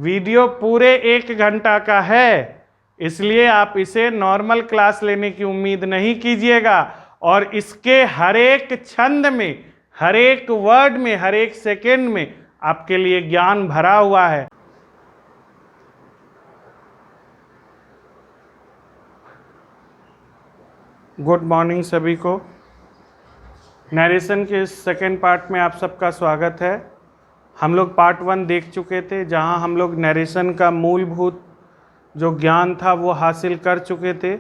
Video पूरे 1 घंटा का है, इसलिए आप इसे नॉर्मल क्लास लेने की उम्मीद नहीं कीजिएगा। और इसके हर एक छंद में, हर एक वर्ड में, हर एक सेकंड में आपके लिए ज्ञान भरा हुआ है। गुड मॉर्निंग सभी को। नरेशन के सेकेंड पार्ट में आप सबका स्वागत है। हम लोग पार्ट 1 देख चुके थे, जहां हम लोग नरेशन का मूलभूत जो ज्ञान था वो हासिल कर चुके थे।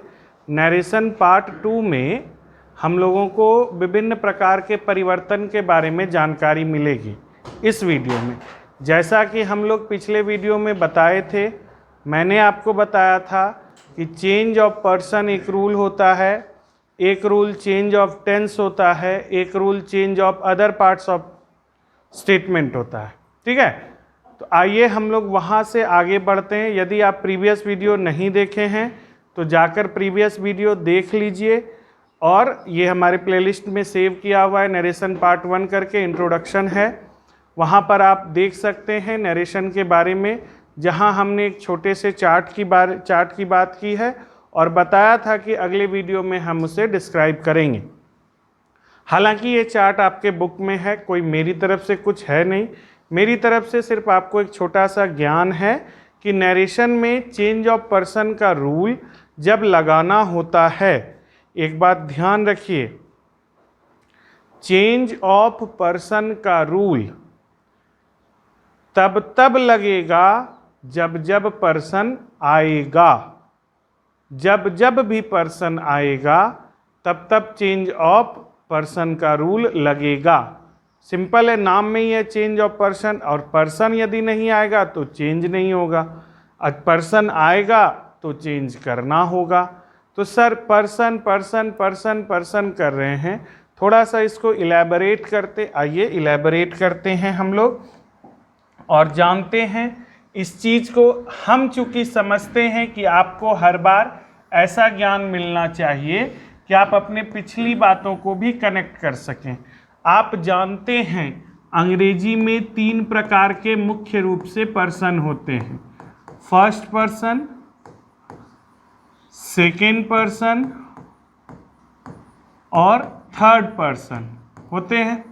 नरेशन पार्ट 2 में हम लोगों को विभिन्न प्रकार के परिवर्तन के बारे में जानकारी मिलेगी इस वीडियो में। जैसा कि हम लोग पिछले वीडियो में बताए थे, मैंने आपको बताया था कि चेंज ऑफ पर्सन एक रूल होता है, एक रूल चेंज ऑफ टेंस होता है, एक rule change of other parts of statement होता है। ठीक है, तो आइए हम लोग वहाँ से आगे बढ़ते हैं। यदि आप प्रीवियस वीडियो नहीं देखे हैं तो जाकर प्रीवियस वीडियो देख लीजिए, और ये हमारे प्लेलिस्ट में सेव किया हुआ है, नरेशन पार्ट 1 करके इंट्रोडक्शन है, वहाँ पर आप देख सकते हैं नरेशन के बारे में, जहाँ हमने एक छोटे से चार्ट की बात की है और बताया था कि अगले वीडियो में हम उसे डिस्क्राइब करेंगे। हालांकि ये चार्ट आपके बुक में है, कोई मेरी तरफ से कुछ है नहीं, मेरी तरफ से सिर्फ आपको एक छोटा सा ज्ञान है कि नरेशन में चेंज ऑफ पर्सन का रूल जब लगाना होता है, एक बात ध्यान रखिए, चेंज ऑफ पर्सन का रूल तब लगेगा जब पर्सन आएगा। जब भी पर्सन आएगा तब चेंज ऑफ पर्सन का रूल लगेगा। सिंपल है, नाम में ही है चेंज ऑफ पर्सन, और पर्सन यदि नहीं आएगा तो चेंज नहीं होगा, और पर्सन आएगा तो चेंज करना होगा। तो sir person person person person कर रहे हैं, थोड़ा सा इसको इलेबोरेट करते, आइए इलेबोरेट करते हैं हम लोग और जानते हैं इस चीज़ को। हम चूँकि समझते हैं कि आपको हर बार ऐसा ज्ञान मिलना चाहिए कि आप अपने पिछली बातों को भी कनेक्ट कर सकें। आप जानते हैं अंग्रेजी में 3 प्रकार के मुख्य रूप से पर्सन होते हैं, फर्स्ट पर्सन, सेकेंड पर्सन और थर्ड पर्सन होते हैं।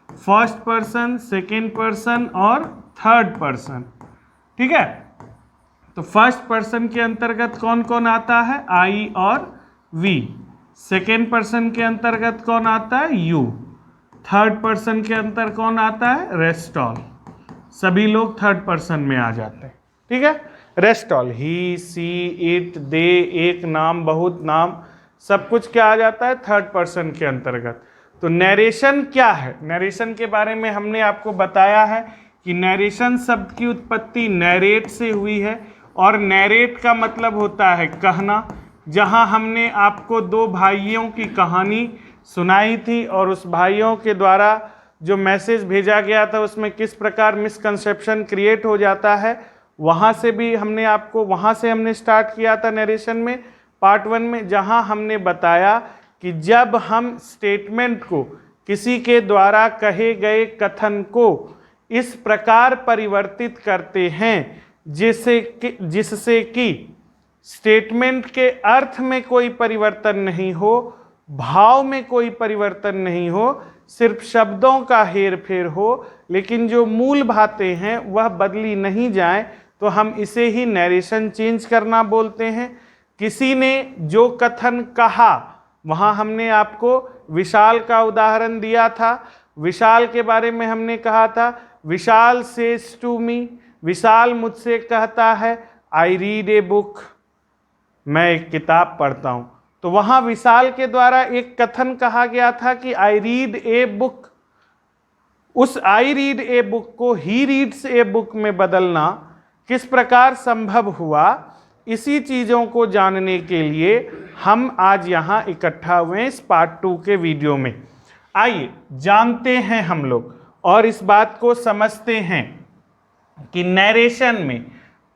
फर्स्ट पर्सन, सेकेंड पर्सन और थर्ड पर्सन। ठीक है, तो फर्स्ट पर्सन के अंतर्गत कौन कौन आता है? आई और वी। सेकेंड पर्सन के अंतर्गत कौन आता है? यू। थर्ड पर्सन के अंतर कौन आता है? Rest all. सभी लोग थर्ड पर्सन में आ जाते हैं। ठीक है, rest all, he, she, it, they, एक नाम, बहुत नाम, सब कुछ क्या आ जाता है? थर्ड पर्सन के अंतर्गत। तो नरेशन क्या है? नरेशन के बारे में हमने आपको बताया है कि नरेशन शब्द की उत्पत्ति नैरेट से हुई है, और नैरेट का मतलब होता है कहना। जहां हमने आपको 2 भाइयों की कहानी सुनाई थी और उस भाइयों के द्वारा जो मैसेज भेजा गया था उसमें किस प्रकार मिसकंसेप्शन क्रिएट हो जाता है, वहाँ से भी हमने आपको, वहाँ से हमने स्टार्ट किया था नरेशन में पार्ट 1 में, जहाँ हमने बताया कि जब हम स्टेटमेंट को, किसी के द्वारा कहे गए कथन को इस प्रकार परिवर्तित करते हैं जिससे कि स्टेटमेंट के अर्थ में कोई परिवर्तन नहीं हो, भाव में कोई परिवर्तन नहीं हो, सिर्फ शब्दों का हेर फेर हो, लेकिन जो मूल बातें हैं वह बदली नहीं जाए, तो हम इसे ही नरेशन चेंज करना बोलते हैं। किसी ने जो कथन कहा, वहाँ हमने आपको विशाल का उदाहरण दिया था। विशाल के बारे में हमने कहा था, विशाल सेज टू मी, विशाल मुझसे कहता है, आई रीड ए बुक, मैं एक किताब पढ़ता हूँ। तो वहाँ विशाल के द्वारा एक कथन कहा गया था कि आई रीड ए बुक। उस आई रीड ए बुक को ही रीड्स ए बुक में बदलना किस प्रकार संभव हुआ, इसी चीज़ों को जानने के लिए हम आज यहाँ इकट्ठा हुए हैं इस पार्ट 2 के वीडियो में। आइए जानते हैं हम लोग और इस बात को समझते हैं कि नरेशन में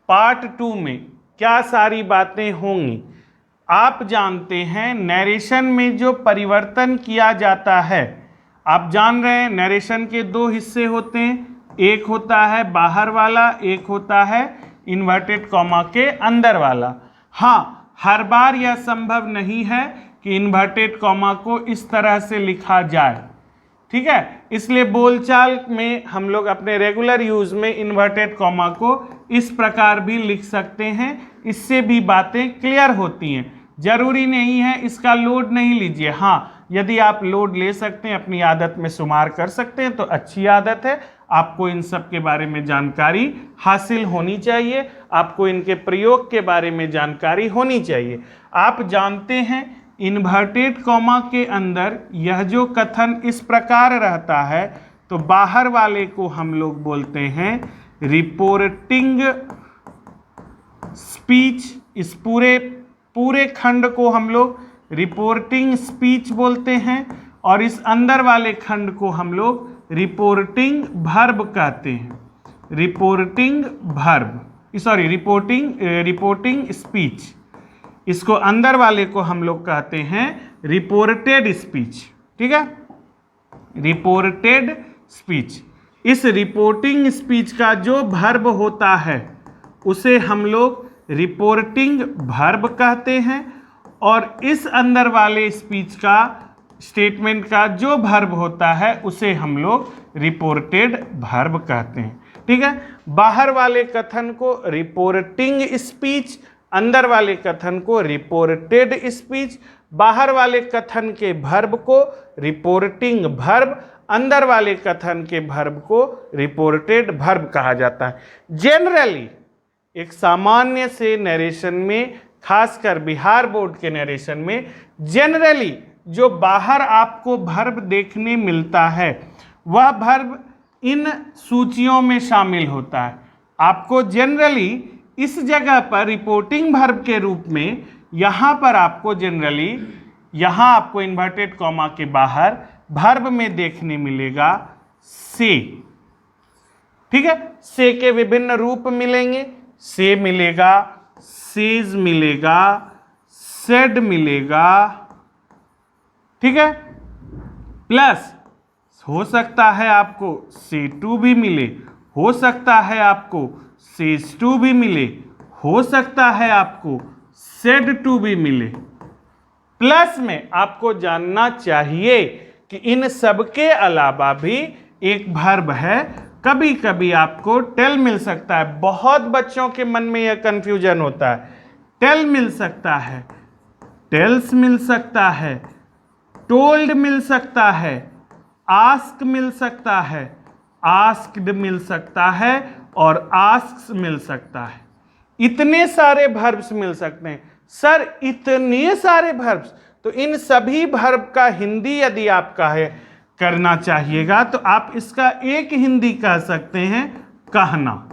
पार्ट 2 में क्या सारी बातें होंगी। आप जानते हैं नरेशन में जो परिवर्तन किया जाता है, आप जान रहे हैं नरेशन के 2 हिस्से होते हैं, एक होता है बाहर वाला, एक होता है इन्वर्टेड कॉमा के अंदर वाला। हाँ, हर बार यह संभव नहीं है कि इन्वर्टेड कॉमा को इस तरह से लिखा जाए, ठीक है। इसलिए बोलचाल में हम लोग अपने रेगुलर यूज में इन्वर्टेड कॉमा को इस प्रकार भी लिख सकते हैं, इससे भी बातें क्लियर होती हैं। जरूरी नहीं है इसका लोड नहीं लीजिए, हाँ यदि आप लोड ले सकते हैं, अपनी आदत में शुमार कर सकते हैं तो अच्छी आदत है। आपको इन सब के बारे में जानकारी हासिल होनी चाहिए, आपको इनके प्रयोग के बारे में जानकारी होनी चाहिए। आप जानते हैं इन्वर्टेड कॉमा के अंदर यह जो कथन इस प्रकार रहता है तो बाहर वाले को हम लोग बोलते हैं रिपोर्टिंग स्पीच। इस पूरे खंड को हम लोग रिपोर्टिंग स्पीच बोलते हैं और इस अंदर वाले खंड को हम लोग रिपोर्टिंग वर्ब कहते हैं। Reporting verb, sorry reporting speech. इसको अंदर वाले को हम लोग कहते हैं रिपोर्टेड स्पीच, ठीक है, रिपोर्टेड स्पीच। इस रिपोर्टिंग स्पीच का जो वर्ब होता है उसे हम लोग रिपोर्टिंग वर्ब कहते हैं और इस अंदर वाले स्पीच का स्टेटमेंट का जो वर्ब होता है उसे हम लोग रिपोर्टेड वर्ब कहते हैं, ठीक है। बाहर वाले कथन को रिपोर्टिंग स्पीच, अंदर वाले कथन को रिपोर्टेड स्पीच, बाहर वाले कथन के वर्ब को रिपोर्टिंग वर्ब, अंदर वाले कथन के वर्ब को रिपोर्टेड वर्ब कहा जाता है। जनरली एक सामान्य से नरेशन में, खासकर बिहार बोर्ड के नरेशन में जनरली जो बाहर आपको वर्ब देखने मिलता है वह वर्ब इन सूचियों में शामिल होता है। आपको जनरली इस जगह पर रिपोर्टिंग वर्ब के रूप में यहाँ पर आपको जनरली यहाँ आपको इन्वर्टेड कॉमा के बाहर वर्ब में देखने मिलेगा से, ठीक है। से के विभिन्न रूप मिलेंगे, से मिलेगा, सेज मिलेगा, सेड मिलेगा, ठीक है। प्लस हो सकता है आपको से टू भी मिले, हो सकता है आपको सेज टू भी मिले, हो सकता है आपको सेड टू भी मिले। प्लस में आपको जानना चाहिए कि इन सबके अलावा भी एक वर्ब है, कभी कभी आपको टेल मिल सकता है। बहुत बच्चों के मन में यह कंफ्यूजन होता है, टेल मिल सकता है, टेल्स मिल सकता है, टोल्ड मिल सकता है, आस्क मिल सकता है, आस्क्ड मिल सकता है और आस्क्स मिल सकता है। इतने सारे वर्ब्स मिल सकते हैं। सर इतने सारे वर्ब्स, तो इन सभी वर्ब का हिंदी यदि आप करना चाहिएगा तो आप इसका एक हिंदी कह सकते हैं कहना,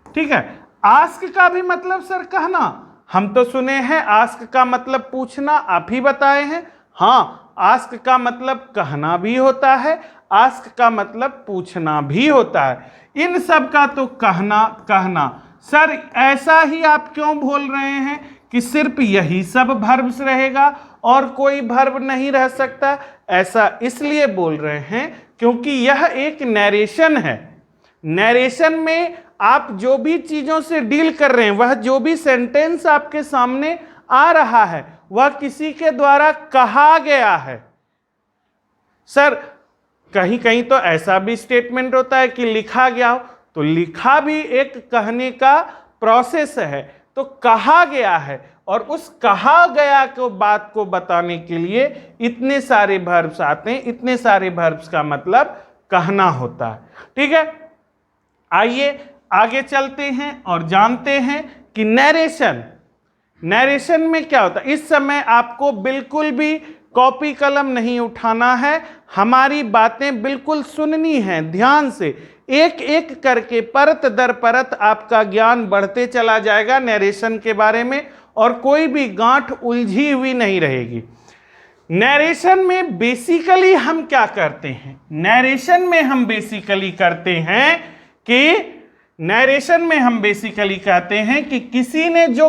ठीक है। आस्क का भी मतलब सर कहना, हम तो सुने हैं आस्क का मतलब पूछना, आप ही बताए हैं। हाँ, आस्क का मतलब कहना भी होता है, आस्क का मतलब पूछना भी होता है। इन सब का तो कहना। सर ऐसा ही आप क्यों बोल रहे हैं कि सिर्फ यही सब वर्ब्स रहेगा और कोई वर्ब नहीं रह सकता? ऐसा इसलिए बोल रहे हैं क्योंकि यह एक नरेशन है। नरेशन में आप जो भी चीजों से डील कर रहे हैं, वह जो भी सेंटेंस आपके सामने आ रहा है वह किसी के द्वारा कहा गया है। सर कहीं कहीं तो ऐसा भी स्टेटमेंट होता है कि लिखा गया हो, तो लिखा भी एक कहने का प्रोसेस है, तो कहा गया है और उस कहा गया को बात को बताने के लिए इतने सारे वर्ब्स आते हैं। इतने सारे वर्ब्स का मतलब कहना होता है, ठीक है। आइए आगे चलते हैं और जानते हैं कि नरेशन में क्या होता है। इस समय आपको बिल्कुल भी कॉपी कलम नहीं उठाना है, हमारी बातें बिल्कुल सुननी है ध्यान से। एक एक करके परत दर परत आपका ज्ञान बढ़ते चला जाएगा नरेशन के बारे में और कोई भी गांठ उलझी हुई नहीं रहेगी। नरेशन में बेसिकली हम क्या करते हैं? नरेशन में हम बेसिकली कहते हैं कि किसी ने जो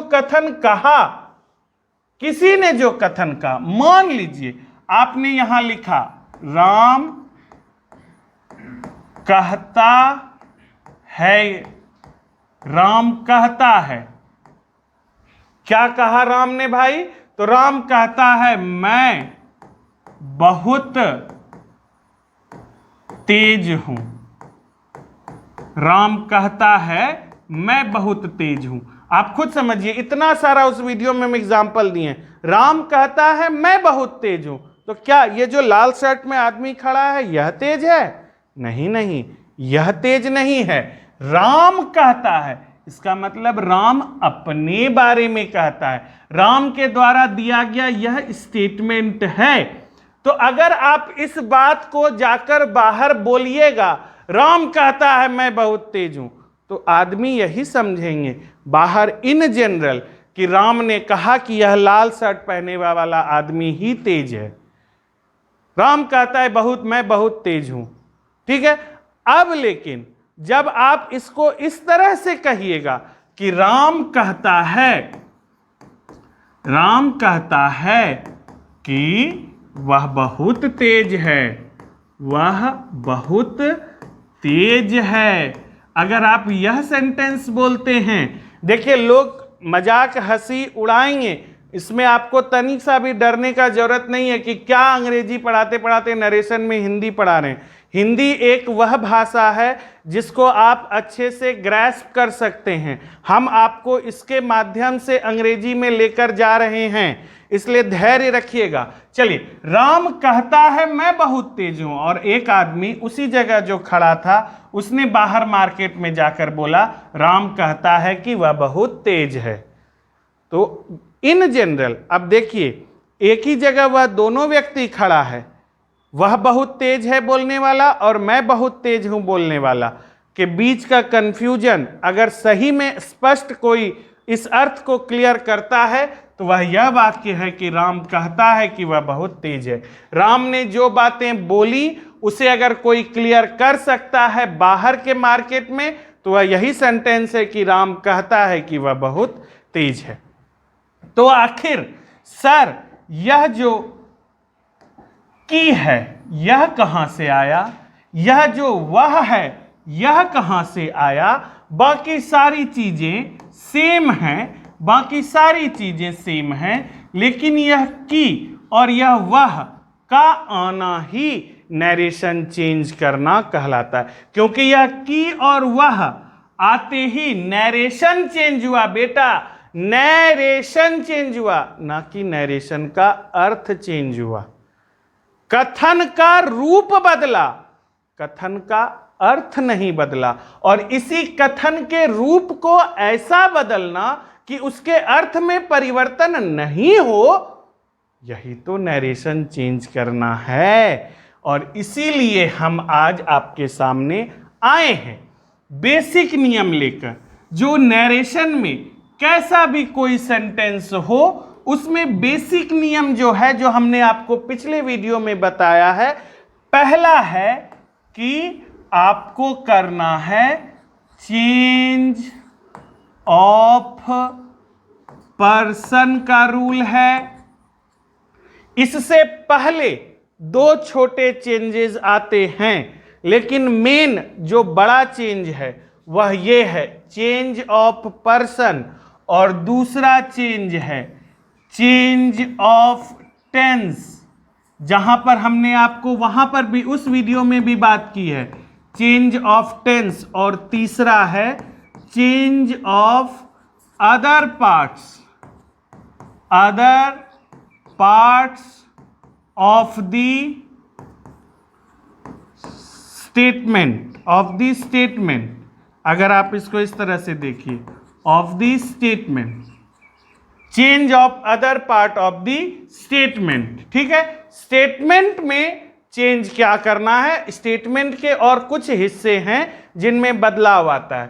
कथन कहा, मान लीजिए आपने यहां लिखा राम कहता है, राम कहता है। क्या कहा राम ने भाई? तो राम कहता है मैं बहुत तेज हूं। राम कहता है मैं बहुत तेज हूं। आप खुद समझिए, इतना सारा उस वीडियो में हम एग्जाम्पल दिए। राम कहता है मैं बहुत तेज हूं, तो क्या ये जो लाल शर्ट में आदमी खड़ा है यह तेज है? नहीं नहीं, यह तेज नहीं है। राम कहता है, इसका मतलब राम अपने बारे में कहता है, राम के द्वारा दिया गया यह स्टेटमेंट है। तो अगर आप इस बात को जाकर बाहर बोलिएगा, राम कहता है मैं बहुत तेज हूं, तो आदमी यही समझेंगे बाहर इन जनरल कि राम ने कहा कि यह लाल शर्ट पहने वाला आदमी ही तेज है। राम कहता है मैं बहुत तेज हूं, ठीक है। अब लेकिन जब आप इसको इस तरह से कहिएगा कि राम कहता है कि वह बहुत तेज है, वह बहुत तेज है। अगर आप यह सेंटेंस बोलते हैं, देखिए लोग मजाक हंसी उड़ाएंगे, इसमें आपको तनिक सा भी डरने का जरूरत नहीं है कि क्या अंग्रेजी पढ़ाते पढ़ाते नरेशन में हिंदी पढ़ा रहे हैं। हिंदी एक वह भाषा है जिसको आप अच्छे से ग्रैस्प कर सकते हैं। हम आपको इसके माध्यम से अंग्रेजी में लेकर जा रहे हैं, इसलिए धैर्य रखिएगा। चलिए, राम कहता है मैं बहुत तेज हूं, और एक आदमी उसी जगह जो खड़ा था उसने बाहर मार्केट में जाकर बोला राम कहता है कि वह बहुत तेज है। तो इन जनरल अब देखिए, एक ही जगह वह दोनों व्यक्ति खड़ा है, वह बहुत तेज है बोलने वाला और मैं बहुत तेज हूं बोलने वाला, के बीच का कंफ्यूजन अगर सही में स्पष्ट कोई इस अर्थ को क्लियर करता है तो वह यह वाक्य है कि राम कहता है कि वह बहुत तेज है। राम ने जो बातें बोली उसे अगर कोई क्लियर कर सकता है बाहर के मार्केट में, तो वह यही सेंटेंस है कि राम कहता है कि वह बहुत तेज है। तो आखिर सर यह जो की है यह कहां से आया, यह जो वह है यह कहां से आया? बाकी सारी चीजें सेम हैं, बाकी सारी चीजें सेम हैं, लेकिन यह की और यह वह का आना ही नरेशन चेंज करना कहलाता है। क्योंकि यह की और वह आते ही नरेशन चेंज हुआ बेटा, नरेशन चेंज हुआ, ना कि नरेशन का अर्थ चेंज हुआ। कथन का रूप बदला, कथन का अर्थ नहीं बदला। और इसी कथन के रूप को ऐसा बदलना कि उसके अर्थ में परिवर्तन नहीं हो, यही तो नरेशन चेंज करना है। और इसीलिए हम आज आपके सामने आए हैं बेसिक नियम लेकर, जो नरेशन में कैसा भी कोई सेंटेंस हो उसमें बेसिक नियम जो है, जो हमने आपको पिछले वीडियो में बताया है। पहला है कि आपको करना है चेंज ऑफ पर्सन का रूल है। इससे पहले दो छोटे चेंजेस आते हैं, लेकिन मेन जो बड़ा चेंज है वह ये है चेंज ऑफ पर्सन, और दूसरा चेंज है चेंज ऑफ टेंस। जहां पर हमने आपको वहां पर भी उस वीडियो में भी बात की है चेंज ऑफ टेंस, और तीसरा है change of other parts of the statement. अगर आप इसको इस तरह से देखिए, of the statement, change of other part of the statement, ठीक है। स्टेटमेंट में चेंज क्या करना है, स्टेटमेंट के और कुछ हिस्से हैं जिनमें बदलाव आता है।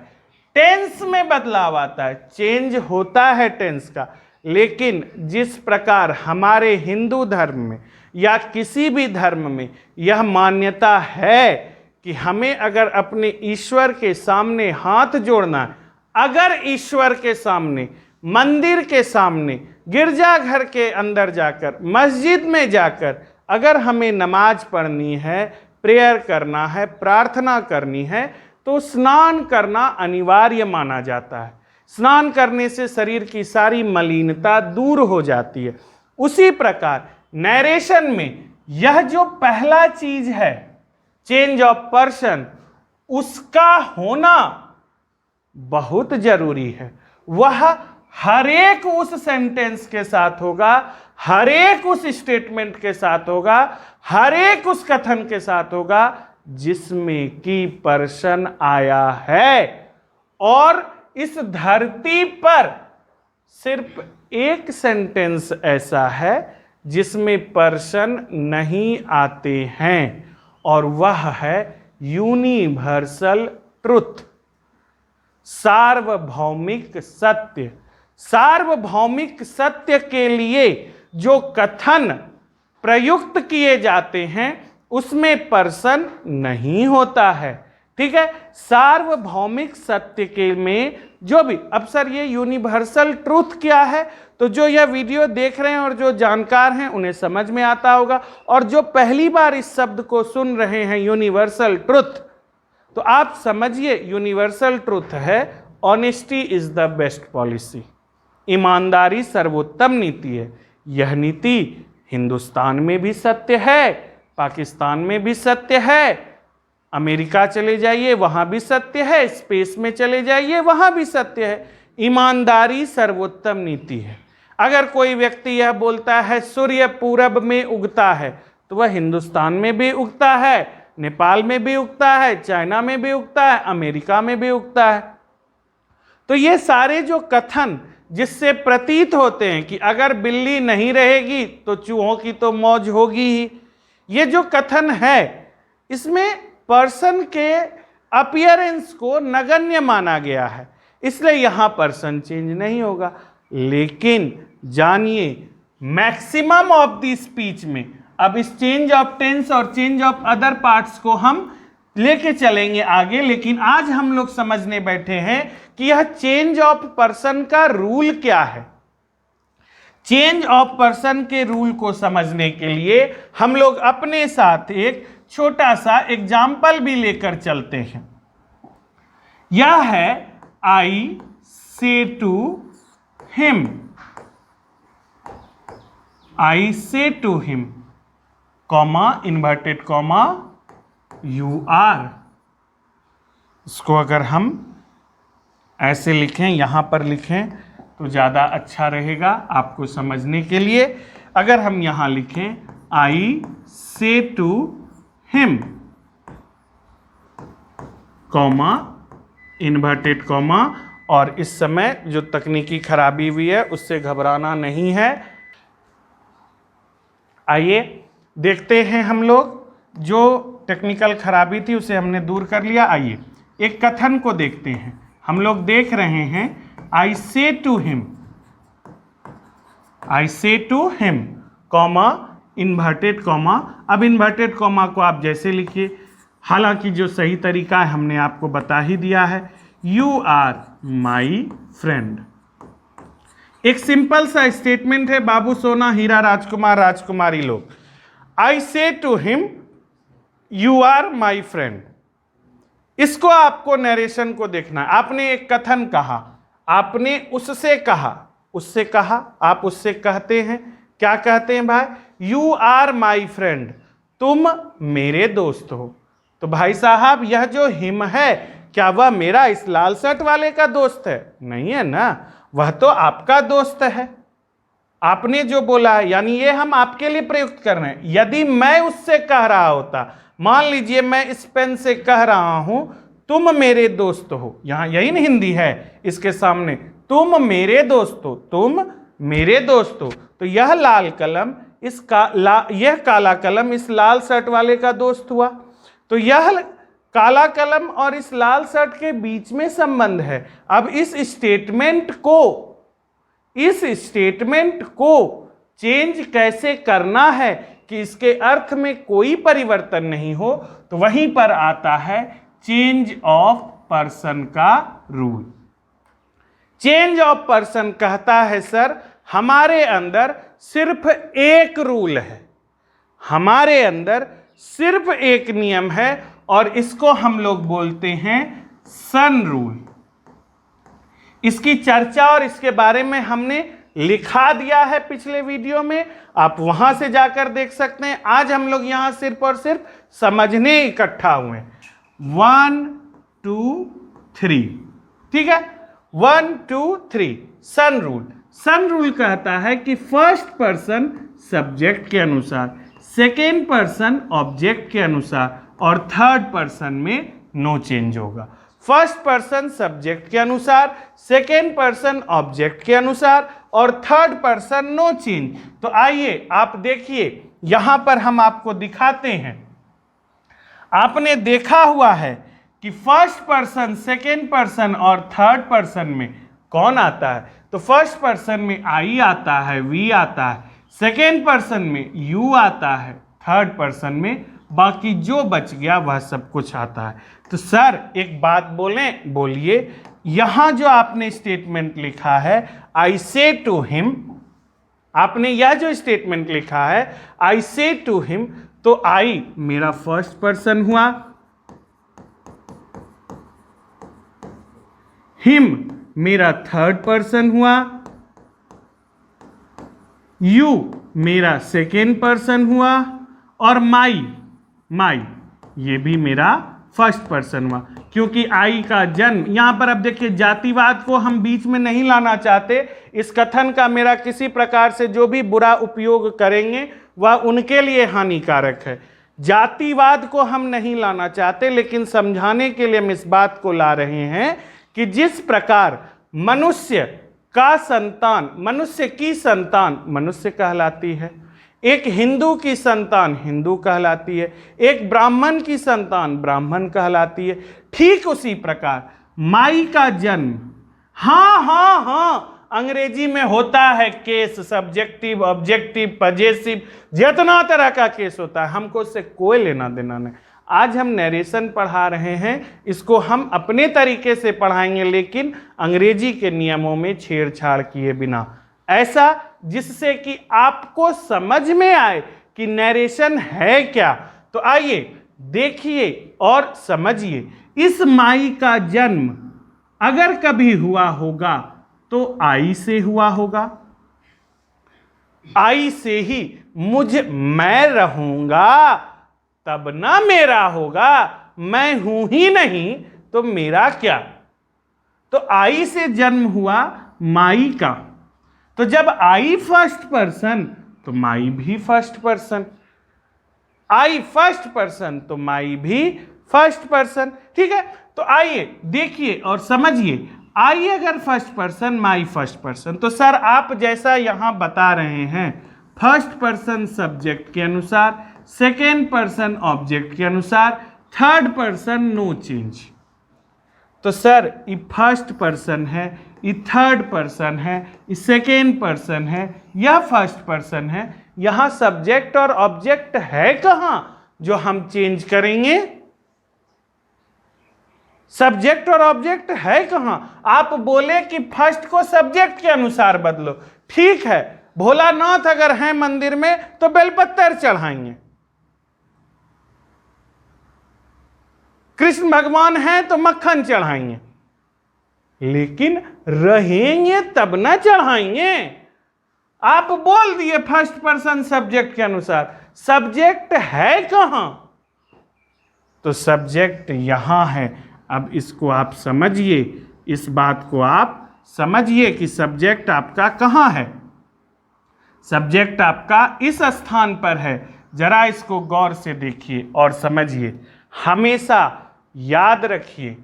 टेंस में बदलाव आता है, चेंज होता है टेंस का, लेकिन जिस प्रकार हमारे हिंदू धर्म में या किसी भी धर्म में यह मान्यता है कि हमें अगर अपने ईश्वर के सामने हाथ जोड़ना है, अगर ईश्वर के सामने, मंदिर के सामने, गिरजाघर के अंदर जाकर, मस्जिद में जाकर अगर हमें नमाज पढ़नी है, प्रेयर करना है, प्रार्थना करनी है, तो स्नान करना अनिवार्य माना जाता है। स्नान करने से शरीर की सारी मलिनता दूर हो जाती है। उसी प्रकार नैरेशन में यह जो पहला चीज है, चेंज ऑफ पर्सन, उसका होना बहुत जरूरी है। वह हर एक उस सेंटेंस के साथ होगा, हर एक उस स्टेटमेंट के साथ होगा, हर एक उस कथन के साथ होगा जिसमें कि पर्सन आया है। और इस धरती पर सिर्फ एक सेंटेंस ऐसा है जिसमें पर्सन नहीं आते हैं, और वह है यूनिवर्सल ट्रुथ, सार्वभौमिक सत्य। सार्वभौमिक सत्य के लिए जो कथन प्रयुक्त किए जाते हैं उसमें पर्सन नहीं होता है। ठीक है, सार्वभौमिक सत्य के में जो भी, अब सर ये यूनिवर्सल ट्रूथ क्या है, तो जो यह वीडियो देख रहे हैं और जो जानकार हैं उन्हें समझ में आता होगा, और जो पहली बार इस शब्द को सुन रहे हैं यूनिवर्सल ट्रूथ, तो आप समझिए यूनिवर्सल ट्रूथ है honesty is the best policy, ईमानदारी सर्वोत्तम नीति है। यह नीति हिंदुस्तान में भी सत्य है, पाकिस्तान में भी सत्य है, अमेरिका चले जाइए वहां भी सत्य है, स्पेस में चले जाइए वहां भी सत्य है। ईमानदारी सर्वोत्तम नीति है। अगर कोई व्यक्ति यह बोलता है सूर्य पूरब में उगता है, तो वह हिंदुस्तान में भी उगता है, नेपाल में भी उगता है, चाइना में भी उगता है, अमेरिका में भी उगता है। तो ये सारे जो कथन जिससे प्रतीत होते हैं कि अगर बिल्ली नहीं रहेगी तो चूहों की तो मौज होगी ही, ये जो कथन है इसमें पर्सन के अपीयरेंस को नगण्य माना गया है, इसलिए यहां पर्सन चेंज नहीं होगा। लेकिन जानिए मैक्सिमम ऑफ द स्पीच में, अब इस चेंज ऑफ टेंस और चेंज ऑफ अदर पार्ट्स को हम लेके चलेंगे आगे, लेकिन आज हम लोग समझने बैठे हैं कि यह चेंज ऑफ पर्सन का रूल क्या है। चेंज ऑफ पर्सन के रूल को समझने के लिए हम लोग अपने साथ एक छोटा सा एग्जाम्पल भी लेकर चलते हैं। यह है I say to him, I say to him, comma inverted comma you are. इसको अगर हम ऐसे लिखें, यहां पर लिखें तो ज़्यादा अच्छा रहेगा आपको समझने के लिए। अगर हम यहाँ लिखें I say to him, comma inverted comma, और इस समय जो तकनीकी खराबी हुई है उससे घबराना नहीं है। आइए देखते हैं, हम लोग जो टेक्निकल खराबी थी उसे हमने दूर कर लिया। आइए एक कथन को देखते हैं। हम लोग देख रहे हैं आई say to him, I say to him, comma inverted comma. अब इन्वर्टेड कॉमा को आप जैसे लिखिए, हालांकि जो सही तरीका है हमने आपको बता ही दिया है, यू आर माई फ्रेंड। एक सिंपल सा स्टेटमेंट है, बाबू सोना हीरा राजकुमार राजकुमारी लोग, I say to him you are my friend. इसको आपको नरेशन को देखना है। आपने एक कथन कहा, आपने उससे कहा, उससे कहा, आप उससे कहते हैं, क्या कहते हैं भाई? यू आर माई फ्रेंड, तुम मेरे दोस्त हो। तो भाई साहब यह जो हिम है, क्या वह मेरा इस लाल शर्ट वाले का दोस्त है? नहीं है ना, वह तो आपका दोस्त है। आपने जो बोला है, यानी ये हम आपके लिए प्रयुक्त कर रहे हैं। यदि मैं उससे कह रहा होता, मान लीजिए मैं इस पेन से कह रहा हूं तुम मेरे दोस्त हो, यहां यही ना हिंदी है इसके सामने, तुम मेरे दोस्त हो, तुम मेरे दोस्त हो, तो यह लाल कलम यह काला कलम इस लाल शर्ट वाले का दोस्त हुआ। तो यह काला कलम और इस लाल शर्ट के बीच में संबंध है। अब इस स्टेटमेंट को चेंज कैसे करना है कि इसके अर्थ में कोई परिवर्तन नहीं हो, तो वहीं पर आता है चेंज ऑफ पर्सन का रूल। चेंज ऑफ पर्सन कहता है सर हमारे अंदर सिर्फ एक रूल है, हमारे अंदर सिर्फ एक नियम है और इसको हम लोग बोलते हैं सन रूल। इसकी चर्चा और इसके बारे में हमने लिखा दिया है पिछले वीडियो में, आप वहां से जाकर देख सकते हैं। आज हम लोग यहां सिर्फ और सिर्फ समझने इकट्ठा हुए। 1 2 3, ठीक है, 1 2 3 सन रूल। सन रूल कहता है कि फर्स्ट पर्सन सब्जेक्ट के अनुसार, सेकेंड पर्सन ऑब्जेक्ट के अनुसार और थर्ड पर्सन में नो चेंज होगा। फर्स्ट पर्सन सब्जेक्ट के अनुसार, सेकेंड पर्सन ऑब्जेक्ट के अनुसार और थर्ड पर्सन नो चेंज। तो आइए आप देखिए, यहां पर हम आपको दिखाते हैं। आपने देखा हुआ है कि फर्स्ट पर्सन, सेकेंड पर्सन और थर्ड पर्सन में कौन आता है? तो फर्स्ट पर्सन में आई आता है, वी आता है, सेकेंड पर्सन में यू आता है, थर्ड पर्सन में बाकी जो बच गया वह सब कुछ आता है। तो सर एक बात बोलें, बोलिए, यहां जो आपने स्टेटमेंट लिखा है आई से टू हिम, आपने यह जो स्टेटमेंट लिखा है आई से टू हिम, तो आई मेरा फर्स्ट पर्सन हुआ, हिम मेरा थर्ड पर्सन हुआ, यू मेरा सेकेंड पर्सन हुआ और माई ये भी मेरा फर्स्ट पर्सन हुआ। क्योंकि आई का जन्म, यहां पर अब देखिए जातिवाद को हम बीच में नहीं लाना चाहते। इस कथन का मेरा किसी प्रकार से जो भी बुरा उपयोग करेंगे वह उनके लिए हानिकारक है। जातिवाद को हम नहीं लाना चाहते, लेकिन समझाने के लिए हम इस बात को ला रहे हैं कि जिस प्रकार मनुष्य का संतान, मनुष्य की संतान मनुष्य कहलाती है, एक हिंदू की संतान हिंदू कहलाती है, एक ब्राह्मण की संतान ब्राह्मण कहलाती है, ठीक उसी प्रकार माई का जन्म, हाँ अंग्रेजी में होता है केस, सब्जेक्टिव, ऑब्जेक्टिव, पजेसिव, जितना तरह का केस होता है, हमको उससे कोई लेना देना नहीं। आज हम नरेशन पढ़ा रहे हैं, इसको हम अपने तरीके से पढ़ाएंगे, लेकिन अंग्रेजी के नियमों में छेड़छाड़ किए बिना, ऐसा जिससे कि आपको समझ में आए कि नरेशन है क्या। तो आइए देखिए और समझिए, इस माई का जन्म अगर कभी हुआ होगा तो आई से हुआ होगा, आई से ही मैं रहूंगा तब ना मेरा होगा, मैं हूं ही नहीं तो मेरा क्या। तो आई से जन्म हुआ माई का, तो जब आई फर्स्ट पर्सन तो माई भी फर्स्ट पर्सन, आई फर्स्ट पर्सन तो माई भी फर्स्ट पर्सन, ठीक है। तो आइए देखिए और समझिए, आई अगर first person, my first person, तो सर आप जैसा यहां बता रहे हैं फर्स्ट पर्सन सब्जेक्ट के अनुसार, सेकेंड पर्सन ऑब्जेक्ट के अनुसार, थर्ड पर्सन नो चेंज। तो सर ये फर्स्ट पर्सन है, ये थर्ड पर्सन है, ये सेकेंड पर्सन है, यह फर्स्ट पर्सन है, यहां सब्जेक्ट और ऑब्जेक्ट है कहां जो हम चेंज करेंगे? सब्जेक्ट और ऑब्जेक्ट है कहां? आप बोले कि फर्स्ट को सब्जेक्ट के अनुसार बदलो, ठीक है, भोलानाथ अगर हैं मंदिर में तो बेलपत्तर चढ़ाएंगे, कृष्ण भगवान हैं तो मक्खन चढ़ाएंगे, लेकिन रहेंगे तब ना चढ़ाएंगे। आप बोल दिए फर्स्ट पर्सन सब्जेक्ट के अनुसार, सब्जेक्ट है कहां? तो सब्जेक्ट यहां है। अब इसको आप समझिए, इस बात को आप समझिए कि सब्जेक्ट आपका कहां है। सब्जेक्ट आपका इस स्थान पर है, जरा इसको गौर से देखिए और समझिए। हमेशा याद रखिए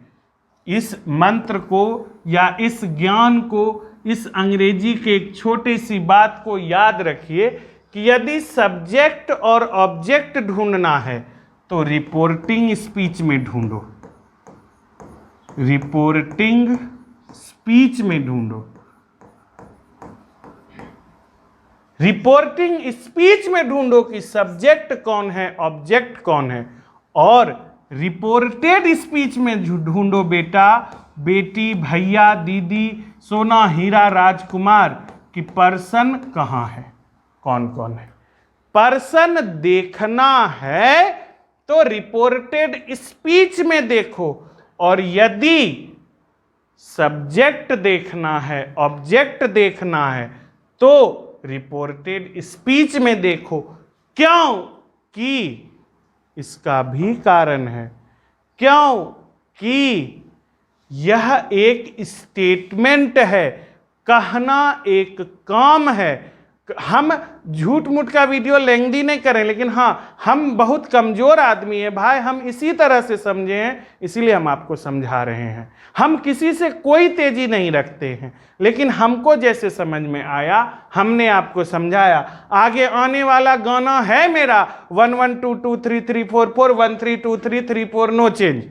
इस मंत्र को या इस ज्ञान को, इस अंग्रेजी के एक छोटी सी बात को याद रखिए कि यदि सब्जेक्ट और ऑब्जेक्ट ढूंढना है तो रिपोर्टिंग स्पीच में ढूंढो, रिपोर्टिंग स्पीच में ढूंढो, रिपोर्टिंग स्पीच में ढूंढो कि सब्जेक्ट कौन है, ऑब्जेक्ट कौन है, और रिपोर्टेड स्पीच में ढूंढो बेटा, बेटी, भैया, दीदी, सोना, हीरा, राजकुमार कि पर्सन कहां है, कौन कौन है। पर्सन देखना है तो रिपोर्टेड स्पीच में देखो, और यदि सब्जेक्ट देखना है, ऑब्जेक्ट देखना है, तो रिपोर्टेड स्पीच में देखो। क्यों कि इसका भी कारण है, क्यों कि यह एक स्टेटमेंट है, कहना एक काम है। हम झूठ मूठ का वीडियो लेंदी नहीं करें, लेकिन हाँ, हम बहुत कमजोर आदमी है भाई, हम इसी तरह से समझे हैं, इसीलिए हम आपको समझा रहे हैं। हम किसी से कोई तेजी नहीं रखते हैं, लेकिन हमको जैसे समझ में आया हमने आपको समझाया। आगे आने वाला गाना है मेरा 1 1 2 2 3 3 4 4 1 3 2 3 3 4 नो चेंज,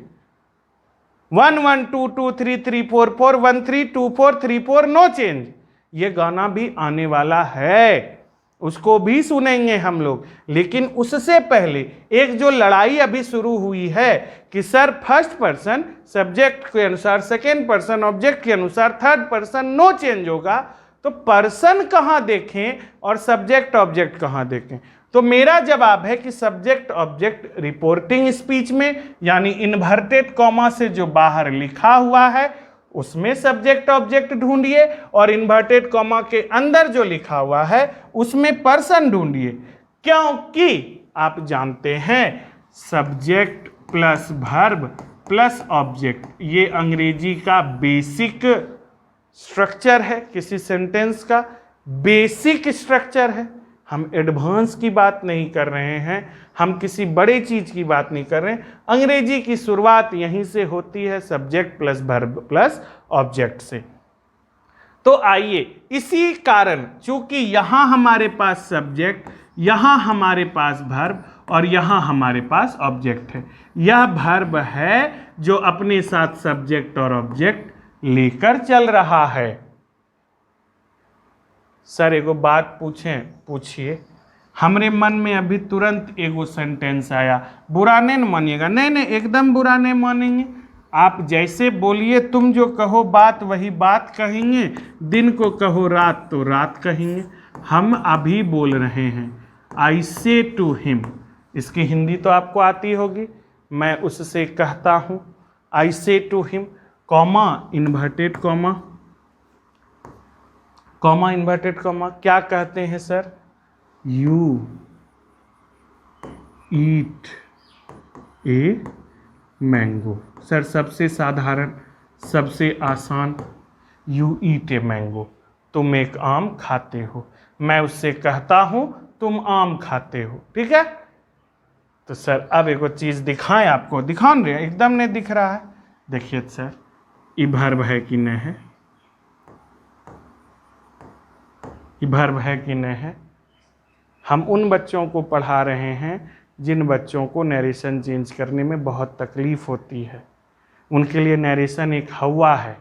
1 1 2 2 3 3 4 4 1 3 2 4 3 4 नो चेंज। ये गाना भी आने वाला है, उसको भी सुनेंगे हम लोग। लेकिन उससे पहले एक जो लड़ाई अभी शुरू हुई है कि सर फर्स्ट पर्सन सब्जेक्ट के अनुसार, सेकेंड पर्सन ऑब्जेक्ट के अनुसार, थर्ड पर्सन नो चेंज होगा, तो पर्सन कहाँ देखें और सब्जेक्ट ऑब्जेक्ट कहाँ देखें? तो मेरा जवाब है कि सब्जेक्ट ऑब्जेक्ट रिपोर्टिंग स्पीच में, यानी इन्वर्टेड कॉमा से जो बाहर लिखा हुआ है उसमें सब्जेक्ट ऑब्जेक्ट ढूंढिए, और इन्वर्टेड कॉमा के अंदर जो लिखा हुआ है उसमें पर्सन ढूंढिए। क्योंकि आप जानते हैं subject plus verb plus object ये अंग्रेजी का बेसिक स्ट्रक्चर है, किसी सेंटेंस का बेसिक स्ट्रक्चर है। हम एडवांस की बात नहीं कर रहे हैं, हम किसी बड़े चीज की बात नहीं कर रहे हैं। अंग्रेजी की शुरुआत यहीं से होती है, subject plus verb plus object से। तो आइए, इसी कारण चूंकि यहां हमारे पास सब्जेक्ट, यहां हमारे पास वर्ब और यहां हमारे पास ऑब्जेक्ट है, यह वर्ब है जो अपने साथ सब्जेक्ट और ऑब्जेक्ट लेकर चल रहा है। सर एगो बात पूछिए, हमरे मन में अभी तुरंत एगो सेंटेंस आया, बुरा नहीं मानिएगा। नहीं नहीं, एकदम बुरा नहीं मानेंगे। आप जैसे बोलिए, तुम जो कहो बात वही बात कहेंगे, दिन को कहो रात तो रात कहेंगे। हम अभी बोल रहे हैं आई से टू हिम, इसकी हिंदी तो आपको आती होगी, मैं उससे कहता हूँ I say to him, comma inverted comma, comma inverted comma, क्या कहते हैं sir? You eat a mango. Sir सबसे साधारण, सबसे आसान, यू ईट ए मैंगो, तुम एक आम खाते हो। मैं उससे कहता हूं तुम आम खाते हो, ठीक है? तो सर अब एक चीज दिखाएं आपको, दिखा रहे एकदम नहीं दिख रहा है, देखिए सर ये वर्ब है कि नहीं है, ये वर्ब है कि नहीं है। हम उन बच्चों को पढ़ा रहे हैं जिन बच्चों को नरेशन चेंज करने में बहुत तकलीफ होती है, उनके लिए नरेशन एक हवा है।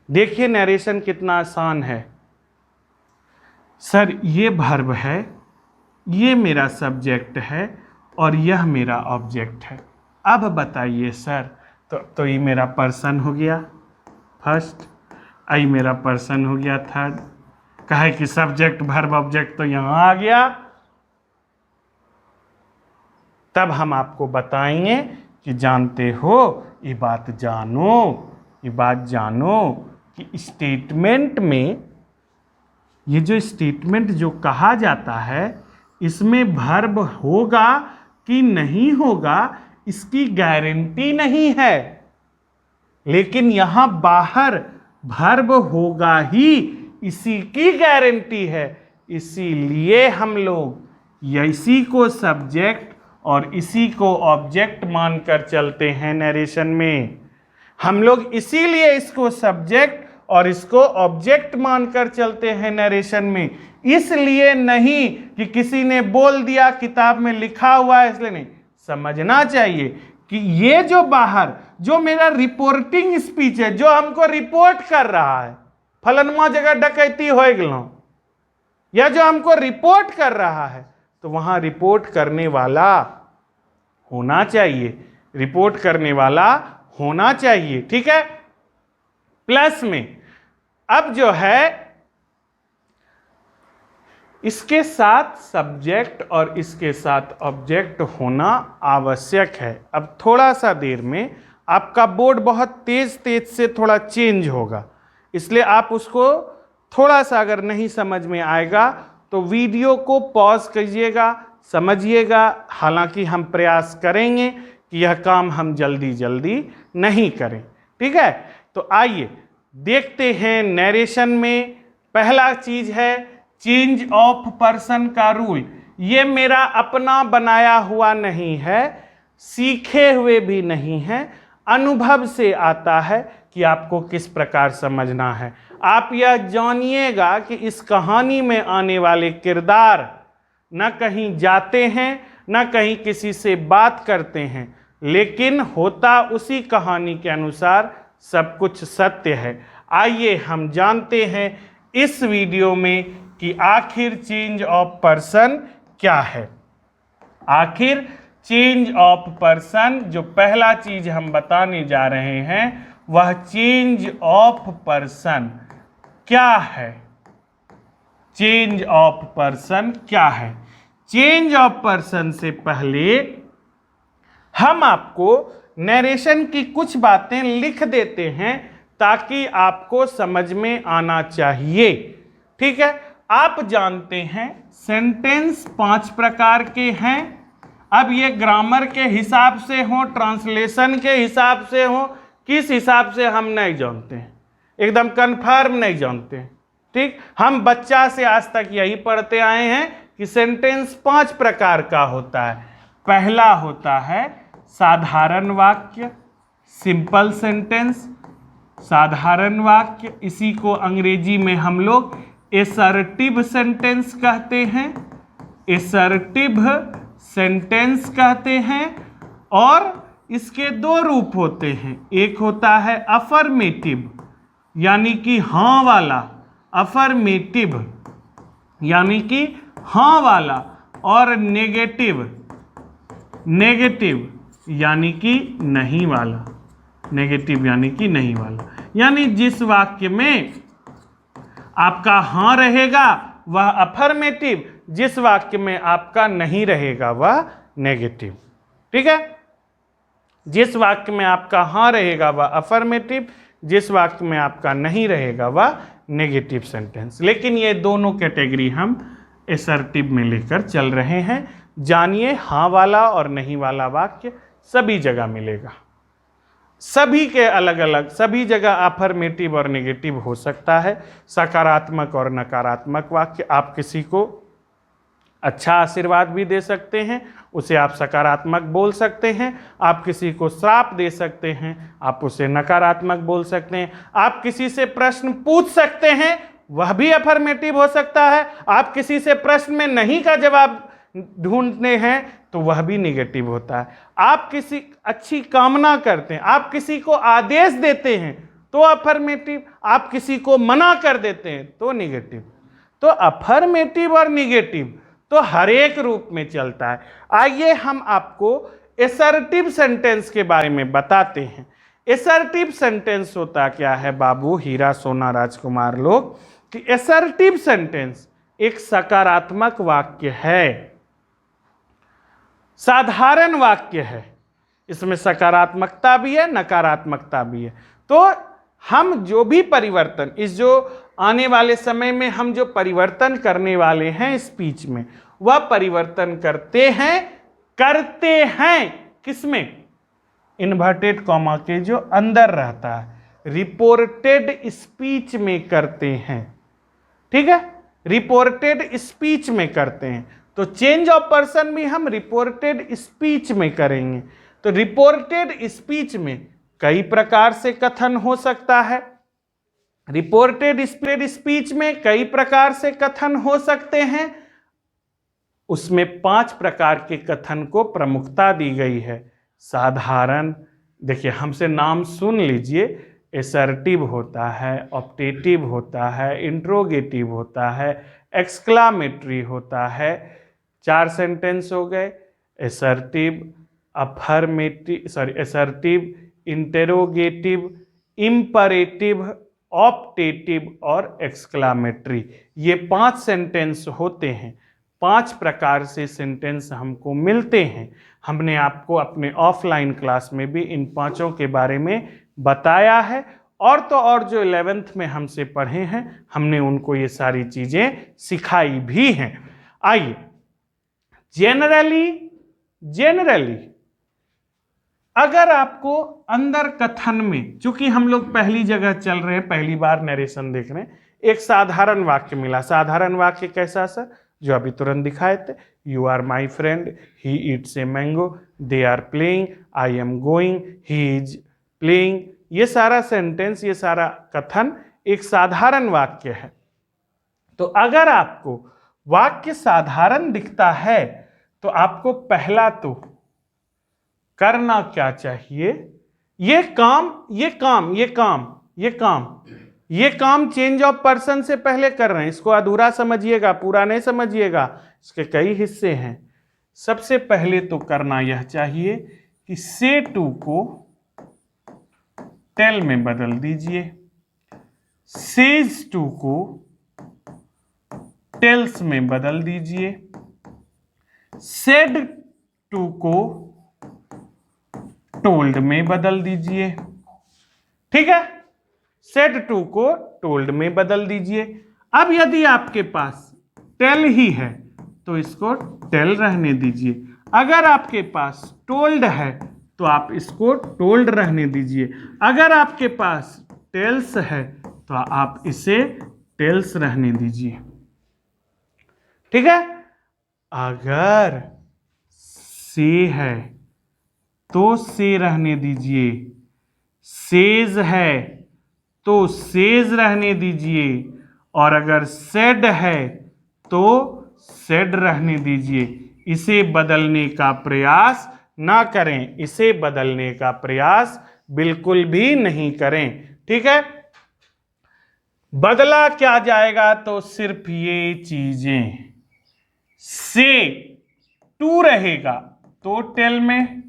देखिए नरेशन कितना आसान है। सर ये वर्ब है, ये मेरा सब्जेक्ट है और यह मेरा ऑब्जेक्ट है। अब बताइए सर, तो ये मेरा पर्सन हो गया फर्स्ट, आई मेरा पर्सन हो गया थर्ड, कहे कि सब्जेक्ट वर्ब ऑब्जेक्ट तो यहाँ आ गया। तब हम आपको बताएंगे कि जानते हो, ये बात जानो, ये बात जानो कि स्टेटमेंट में, ये जो स्टेटमेंट जो कहा जाता है इसमें वर्ब होगा कि नहीं होगा इसकी गारंटी नहीं है, लेकिन यहां बाहर वर्ब होगा ही इसी की गारंटी है। इसीलिए हम लोग इसी को सब्जेक्ट और इसी को ऑब्जेक्ट मानकर चलते हैं नरेशन में। हम लोग इसीलिए इसको सब्जेक्ट और इसको ऑब्जेक्ट मानकर चलते हैं नरेशन में, इसलिए नहीं कि किसी ने बोल दिया किताब में लिखा हुआ है इसलिए नहीं। समझना चाहिए कि ये जो बाहर जो मेरा रिपोर्टिंग स्पीच है, जो हमको रिपोर्ट कर रहा है फलनमा जगह डकैती हो गया, या जो हमको रिपोर्ट कर रहा है, तो वहां रिपोर्ट करने वाला होना चाहिए, रिपोर्ट करने वाला होना चाहिए, ठीक है। प्लस में अब जो है इसके साथ सब्जेक्ट और इसके साथ ऑब्जेक्ट होना आवश्यक है। अब थोड़ा सा देर में आपका बोर्ड बहुत तेज तेज से थोड़ा चेंज होगा, इसलिए आप उसको थोड़ा सा अगर नहीं समझ में आएगा तो वीडियो को पॉज कीजिएगा, समझिएगा। हालांकि हम प्रयास करेंगे कि यह काम हम जल्दी जल्दी नहीं करें, ठीक है। तो आइए देखते हैं नरेशन में। पहला चीज है चेंज ऑफ पर्सन का रूल। ये मेरा अपना बनाया हुआ नहीं है, सीखे हुए भी नहीं है, अनुभव से आता है कि आपको किस प्रकार समझना है। आप यह जानिएगा कि इस कहानी में आने वाले किरदार न कहीं जाते हैं न कहीं किसी से बात करते हैं, लेकिन होता उसी कहानी के अनुसार सब कुछ सत्य है। आइए हम जानते हैं इस वीडियो में कि आखिर चेंज ऑफ पर्सन क्या है। आखिर चेंज ऑफ पर्सन जो पहला चीज हम बताने जा रहे हैं वह चेंज ऑफ पर्सन क्या है। चेंज ऑफ पर्सन क्या है? चेंज ऑफ पर्सन से पहले हम आपको नरेशन की कुछ बातें लिख देते हैं ताकि आपको समझ में आना चाहिए, ठीक है। आप जानते हैं सेंटेंस 5 प्रकार के हैं। अब ये ग्रामर के हिसाब से हो, ट्रांसलेशन के हिसाब से हो, किस हिसाब से हम नहीं जानते हैं, एकदम कंफर्म नहीं जानते हैं, ठीक। हम बच्चा से आज तक यही पढ़ते आए हैं कि सेंटेंस 5 प्रकार का होता है। पहला होता है साधारण वाक्य, सिंपल सेंटेंस, साधारण वाक्य। इसी को अंग्रेजी में हम लोग एसर्टिव सेंटेंस कहते हैं, एसर्टिव सेंटेंस कहते हैं। और इसके 2 रूप होते हैं, एक होता है अफर्मेटिव यानी कि हाँ वाला, अफर्मेटिव यानी कि हाँ वाला, और नेगेटिव, नेगेटिव यानी कि नहीं वाला, नेगेटिव यानी कि नहीं वाला। यानी जिस वाक्य में आपका हाँ रहेगा वह अफर्मेटिव, जिस वाक्य में आपका नहीं रहेगा वह नेगेटिव, ठीक है। जिस वाक्य में आपका हाँ रहेगा वह अफर्मेटिव, जिस वाक्य में आपका नहीं रहेगा वह नेगेटिव सेंटेंस। लेकिन ये दोनों कैटेगरी हम एसर्टिव में लेकर चल रहे हैं। जानिए हाँ वाला और नहीं वाला वाक्य सभी जगह मिलेगा, सभी के अलग अलग, सभी जगह अफर्मेटिव और नेगेटिव हो सकता है, सकारात्मक और नकारात्मक वाक्य। आप किसी को अच्छा आशीर्वाद भी दे सकते हैं, उसे आप सकारात्मक बोल सकते हैं। आप किसी को श्राप दे सकते हैं, आप उसे नकारात्मक बोल सकते हैं। आप किसी से प्रश्न पूछ सकते हैं, वह भी अफर्मेटिव हो सकता है। आप किसी से प्रश्न में नहीं का जवाब ढूंढते हैं तो वह भी नेगेटिव होता है। आप किसी अच्छी कामना करते हैं, आप किसी को आदेश देते हैं तो अफर्मेटिव, आप किसी को मना कर देते हैं तो नेगेटिव। तो अफर्मेटिव और नेगेटिव तो हर एक रूप में चलता है। आइए हम आपको एसर्टिव सेंटेंस के बारे में बताते हैं। एसर्टिव सेंटेंस होता क्या है बाबू, हीरा सोना राजकुमार लोग, कि एसर्टिव सेंटेंस एक सकारात्मक वाक्य है, साधारण वाक्य है। इसमें सकारात्मकता भी है, नकारात्मकता भी है। तो हम जो भी परिवर्तन, इस जो आने वाले समय में हम जो परिवर्तन करने वाले हैं स्पीच में, वह परिवर्तन करते हैं किसमें? इन्वर्टेड कॉमा के जो अंदर रहता है, रिपोर्टेड स्पीच में करते हैं, ठीक है। रिपोर्टेड स्पीच में करते हैं। तो चेंज ऑफ पर्सन भी हम रिपोर्टेड स्पीच में करेंगे। तो रिपोर्टेड स्पीच में कई प्रकार से कथन हो सकता है। रिपोर्टेड स्पीच में कई प्रकार से कथन हो सकते हैं। उसमें 5 प्रकार के कथन को प्रमुखता दी गई है। साधारण, देखिए हमसे नाम सुन लीजिए, एसर्टिव होता है, ऑप्टेटिव होता है, इंट्रोगेटिव होता है, एक्सक्लामेटरी होता है। 4 सेंटेंस हो गए, assertive, assertive, interrogative, imperative optative और एक्सक्लामेटरी। ये 5 सेंटेंस होते हैं। 5 प्रकार से सेंटेंस हमको मिलते हैं। हमने आपको अपने ऑफलाइन क्लास में भी इन 5 के बारे में बताया है, और तो और जो 11th में हमसे पढ़े हैं हमने उनको ये सारी चीजें सिखाई भी हैं। आइए, जेनरली अगर आपको अंदर कथन में, चूंकि हम लोग पहली जगह चल रहे हैं, पहली बार नरेशन देख रहे हैं, एक साधारण वाक्य मिला। साधारण वाक्य कैसा सर? जो अभी तुरंत दिखाए थे, you are my friend, he eats a mango, they are playing, I am going, he is playing. ये सारा सेंटेंस, ये सारा कथन एक साधारण वाक्य है। तो अगर आपको वाक्य साधारण दिखता है तो आपको पहला तो करना क्या चाहिए? ये काम चेंज ऑफ पर्सन से पहले कर रहे हैं। इसको अधूरा समझिएगा, पूरा नहीं समझिएगा, इसके कई हिस्से हैं। सबसे पहले तो करना यह चाहिए कि से टू को टेल में बदल दीजिए, सेज टू को टेल्स में बदल दीजिए, सेड टू को टोल्ड में बदल दीजिए। ठीक है, सेड टू को टोल्ड में बदल दीजिए। अब यदि आपके पास टेल ही है तो इसको टेल रहने दीजिए। अगर आपके पास टोल्ड है तो आप इसको टोल्ड रहने दीजिए। अगर आपके पास टेल्स है तो आप इसे टेल्स रहने दीजिए। ठीक है, अगर से है तो से रहने दीजिए, सेज है तो सेज रहने दीजिए, और अगर सेड है तो सेड रहने दीजिए। इसे बदलने का प्रयास ना करें, इसे बदलने का प्रयास बिल्कुल भी नहीं करें। ठीक है, बदला क्या जाएगा? तो सिर्फ ये चीजें। से टू रहेगा तो टेल में,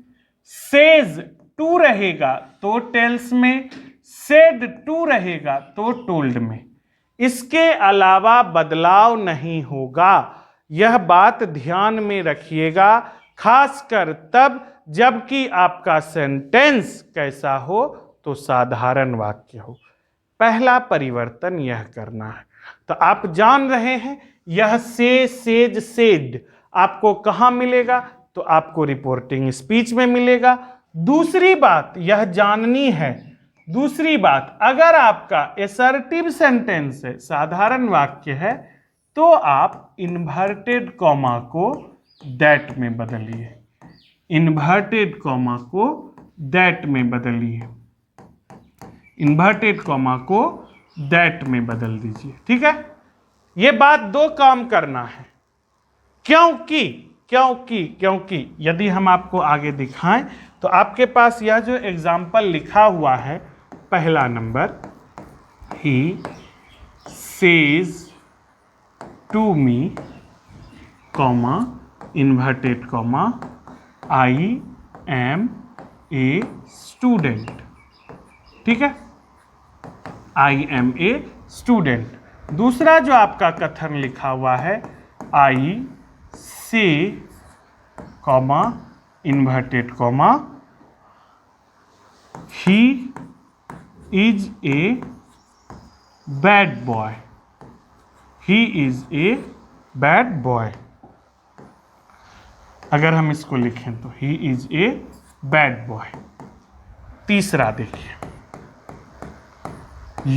सेज टू रहेगा तो टेल्स में, सेड टू रहेगा तो टोल्ड में। इसके अलावा बदलाव नहीं होगा। यह बात ध्यान में रखिएगा, खासकर तब जबकि आपका सेंटेंस कैसा हो? तो साधारण वाक्य हो। पहला परिवर्तन यह करना है। तो आप जान रहे हैं यह से, सेज, सेड आपको कहां मिलेगा? तो आपको रिपोर्टिंग स्पीच में मिलेगा। दूसरी बात यह जाननी है, दूसरी बात, अगर आपका एसर्टिव सेंटेंस है, साधारण वाक्य है, तो आप इन्वर्टेड कॉमा को दैट में बदलिए, इन्वर्टेड कॉमा को दैट में बदलिए, इन्वर्टेड कॉमा को दैट में बदल दीजिए। ठीक है, यह बात दो काम करना है। क्योंकि यदि हम आपको आगे दिखाएं तो आपके पास यह जो एग्जाम्पल लिखा हुआ है, पहला number, he says to me comma inverted comma I am a student. ठीक है, आई एम ए स्टूडेंट। दूसरा जो आपका कथन लिखा हुआ है, I say comma inverted comma he is a bad boy, he is a bad boy. अगर हम इसको लिखें तो he is a bad boy. तीसरा देखिए,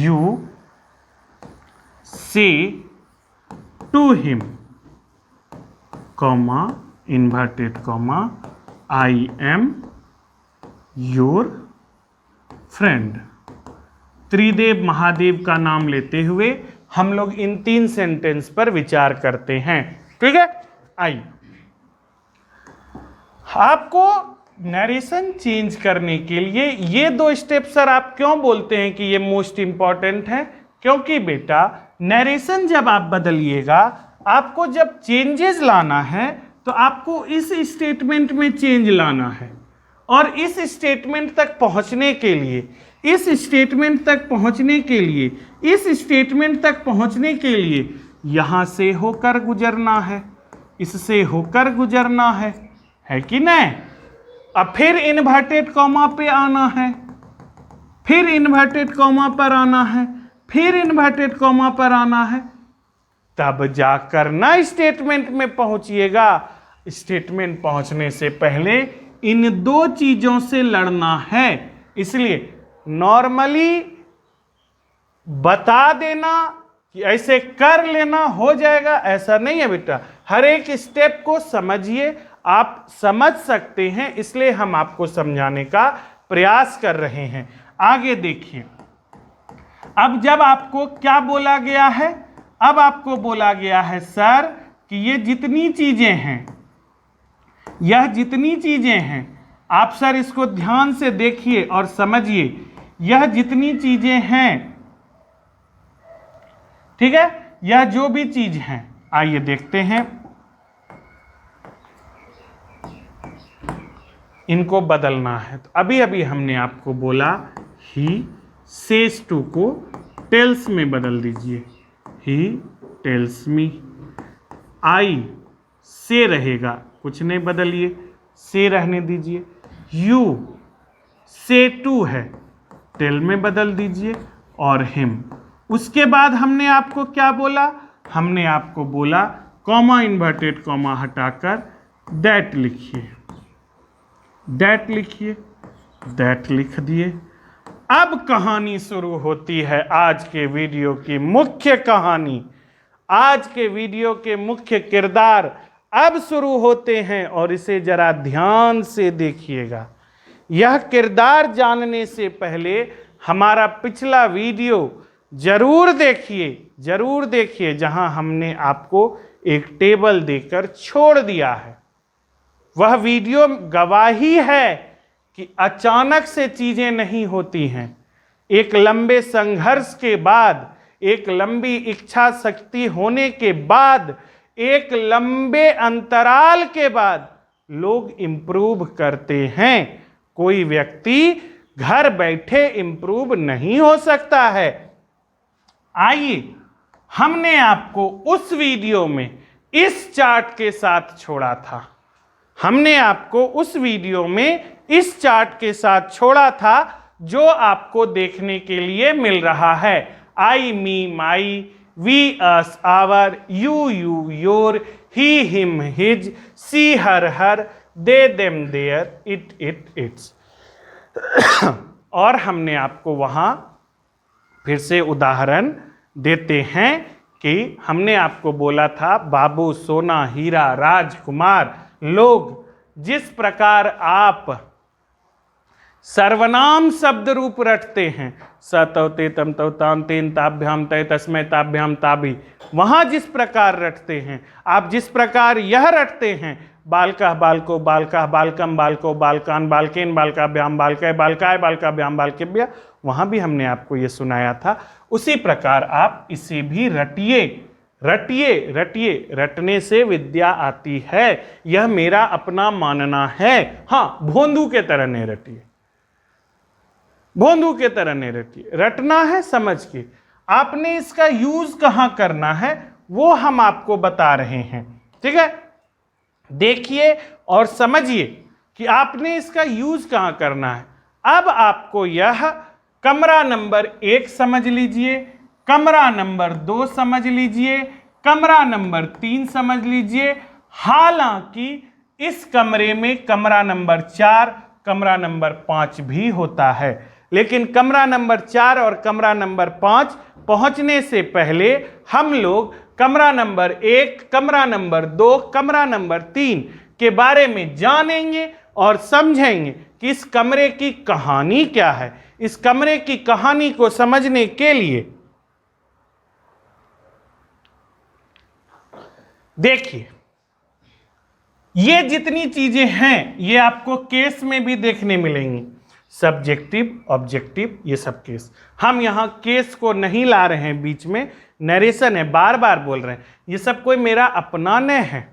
you say to him comma inverted comma I am your friend. Tridev Mahadev का नाम लेते हुए हम लोग इन 3 सेंटेंस पर विचार करते हैं। ठीक है, आइए, आपको नरेशन चेंज करने के लिए ये 2 स्टेप सर आप क्यों बोलते हैं कि ये मोस्ट इंपॉर्टेंट है? क्योंकि बेटा नरेशन जब आप बदलिएगा, आपको जब चेंजेस लाना है तो आपको इस स्टेटमेंट में चेंज लाना है, और इस स्टेटमेंट तक पहुंचने के लिए इस स्टेटमेंट तक पहुंचने के लिए, इस स्टेटमेंट तक पहुंचने के लिए यहां से होकर गुजरना है, इससे होकर गुजरना है कि नहीं? अब फिर इन्वर्टेड कॉमा पे आना है, फिर इन्वर्टेड कॉमा पर आना है, फिर इन्वर्टेड कॉमा पर आना है, तब जाकर ना स्टेटमेंट में पहुंचिएगा। स्टेटमेंट पहुंचने से पहले इन दो चीजों से लड़ना है। इसलिए नॉर्मली बता देना कि ऐसे कर लेना हो जाएगा, ऐसा नहीं है बेटा। हर एक स्टेप को समझिए, आप समझ सकते हैं, इसलिए हम आपको समझाने का प्रयास कर रहे हैं। आगे देखिए, अब जब आपको क्या बोला गया है, अब आपको बोला गया है सर कि ये जितनी चीजें हैं, यह जितनी चीजें हैं, आप सर इसको ध्यान से देखिए और समझिए, यह जितनी चीजें हैं, ठीक है, यह जो भी चीज हैं, आइए देखते हैं, इनको बदलना है। तो अभी अभी हमने आपको बोला ही सेज टू को टेल्स में बदल दीजिए, ही टेल्स मी। आई से रहेगा, कुछ नहीं बदलिए, से रहने दीजिए। यू से टू है, टेल में बदल दीजिए, और हिम। उसके बाद हमने आपको क्या बोला, हमने आपको बोला कॉमा इन्वर्टेड कॉमा हटाकर दैट लिखिए, दैट लिखिए, दैट लिख दिए। अब कहानी शुरू होती है, आज के वीडियो की मुख्य कहानी, आज के वीडियो के मुख्य किरदार अब शुरू होते हैं, और इसे जरा ध्यान से देखिएगा। यह किरदार जानने से पहले हमारा पिछला वीडियो जरूर देखिए, जरूर देखिए, जहां हमने आपको एक टेबल देकर छोड़ दिया है। वह वीडियो गवाही है कि अचानक से चीजें नहीं होती हैं। एक लंबे संघर्ष के बाद, एक लंबी इच्छा शक्ति होने के बाद, एक लंबे अंतराल के बाद लोग इंप्रूव करते हैं। कोई व्यक्ति घर बैठे इंप्रूव नहीं हो सकता है। आइए, हमने आपको उस वीडियो में इस चार्ट के साथ छोड़ा था, हमने आपको उस वीडियो में इस चार्ट के साथ छोड़ा था, जो आपको देखने के लिए मिल रहा है। I me my, we us our, you you your, he him his, she her her, they them their, it it its. और हमने आपको वहां फिर से उदाहरण देते हैं कि हमने आपको बोला था बाबू, सोना, हीरा, राजकुमार, लोग, जिस प्रकार आप सर्वनाम शब्द रूप रटते हैं, सतौते तम तौ ताम तेन ताभ्याम तय तस्मै ताभ्याम ताभि, वहां जिस प्रकार रटते हैं, आप जिस प्रकार यह रटते हैं, बालकः बालको बालकः बालकम बालको बालकान बालकेन बालकाभ्याम बालकय बालकाय बालकाभ्याम बालकेभ्य, वहां भी हमने आपको ये सुनाया था। उसी प्रकार आप इसे भी रटिए, रटिए, रटिए, रटने से विद्या आती है, यह मेरा अपना मानना है। हाँ, भोंदू के तरह नहीं रटिए, भोंदू के तरह नहीं रटिए, रटना है समझ के। आपने इसका यूज कहां करना है वो हम आपको बता रहे हैं, ठीक है। देखिए और समझिए कि आपने इसका यूज कहां करना है। अब आपको यह कमरा नंबर 1 समझ लीजिए, कमरा नंबर 2 समझ लीजिए, कमरा नंबर 3 समझ लीजिए। हालांकि इस कमरे में कमरा नंबर 4, कमरा नंबर 5 भी होता है, लेकिन कमरा नंबर 4 और कमरा नंबर 5 पहुंचने से पहले हम लोग कमरा नंबर 1, कमरा नंबर 2, कमरा नंबर 3 के बारे में जानेंगे और समझेंगे कि इस कमरे की कहानी क्या है। इस कमरे की कहानी को समझने के लिए देखिए, ये जितनी चीजें हैं ये आपको केस में भी देखने मिलेंगी, सब्जेक्टिव, ऑब्जेक्टिव, ये सब केस। हम यहाँ केस को नहीं ला रहे हैं, बीच में नरेशन है, बार बार बोल रहे हैं, ये सब कोई मेरा अपना नहीं है।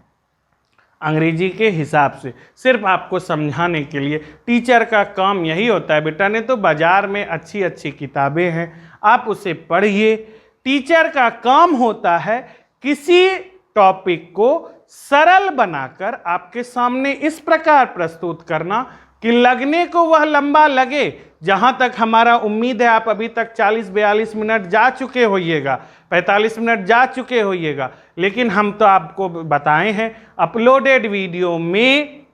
अंग्रेजी के हिसाब से, सिर्फ आपको समझाने के लिए। टीचर का काम यही होता है बेटा, ने तो बाज़ार में अच्छी अच्छी किताबें हैं, आप उसे पढ़िए। टीचर का काम होता है किसी टॉपिक को सरल बनाकर आपके सामने इस प्रकार प्रस्तुत करना कि लगने को वह लंबा लगे। जहाँ तक हमारा उम्मीद है आप अभी तक 40-42 मिनट जा चुके होइएगा, 45 मिनट जा चुके होइएगा, लेकिन हम तो आपको बताए हैं अपलोडेड वीडियो में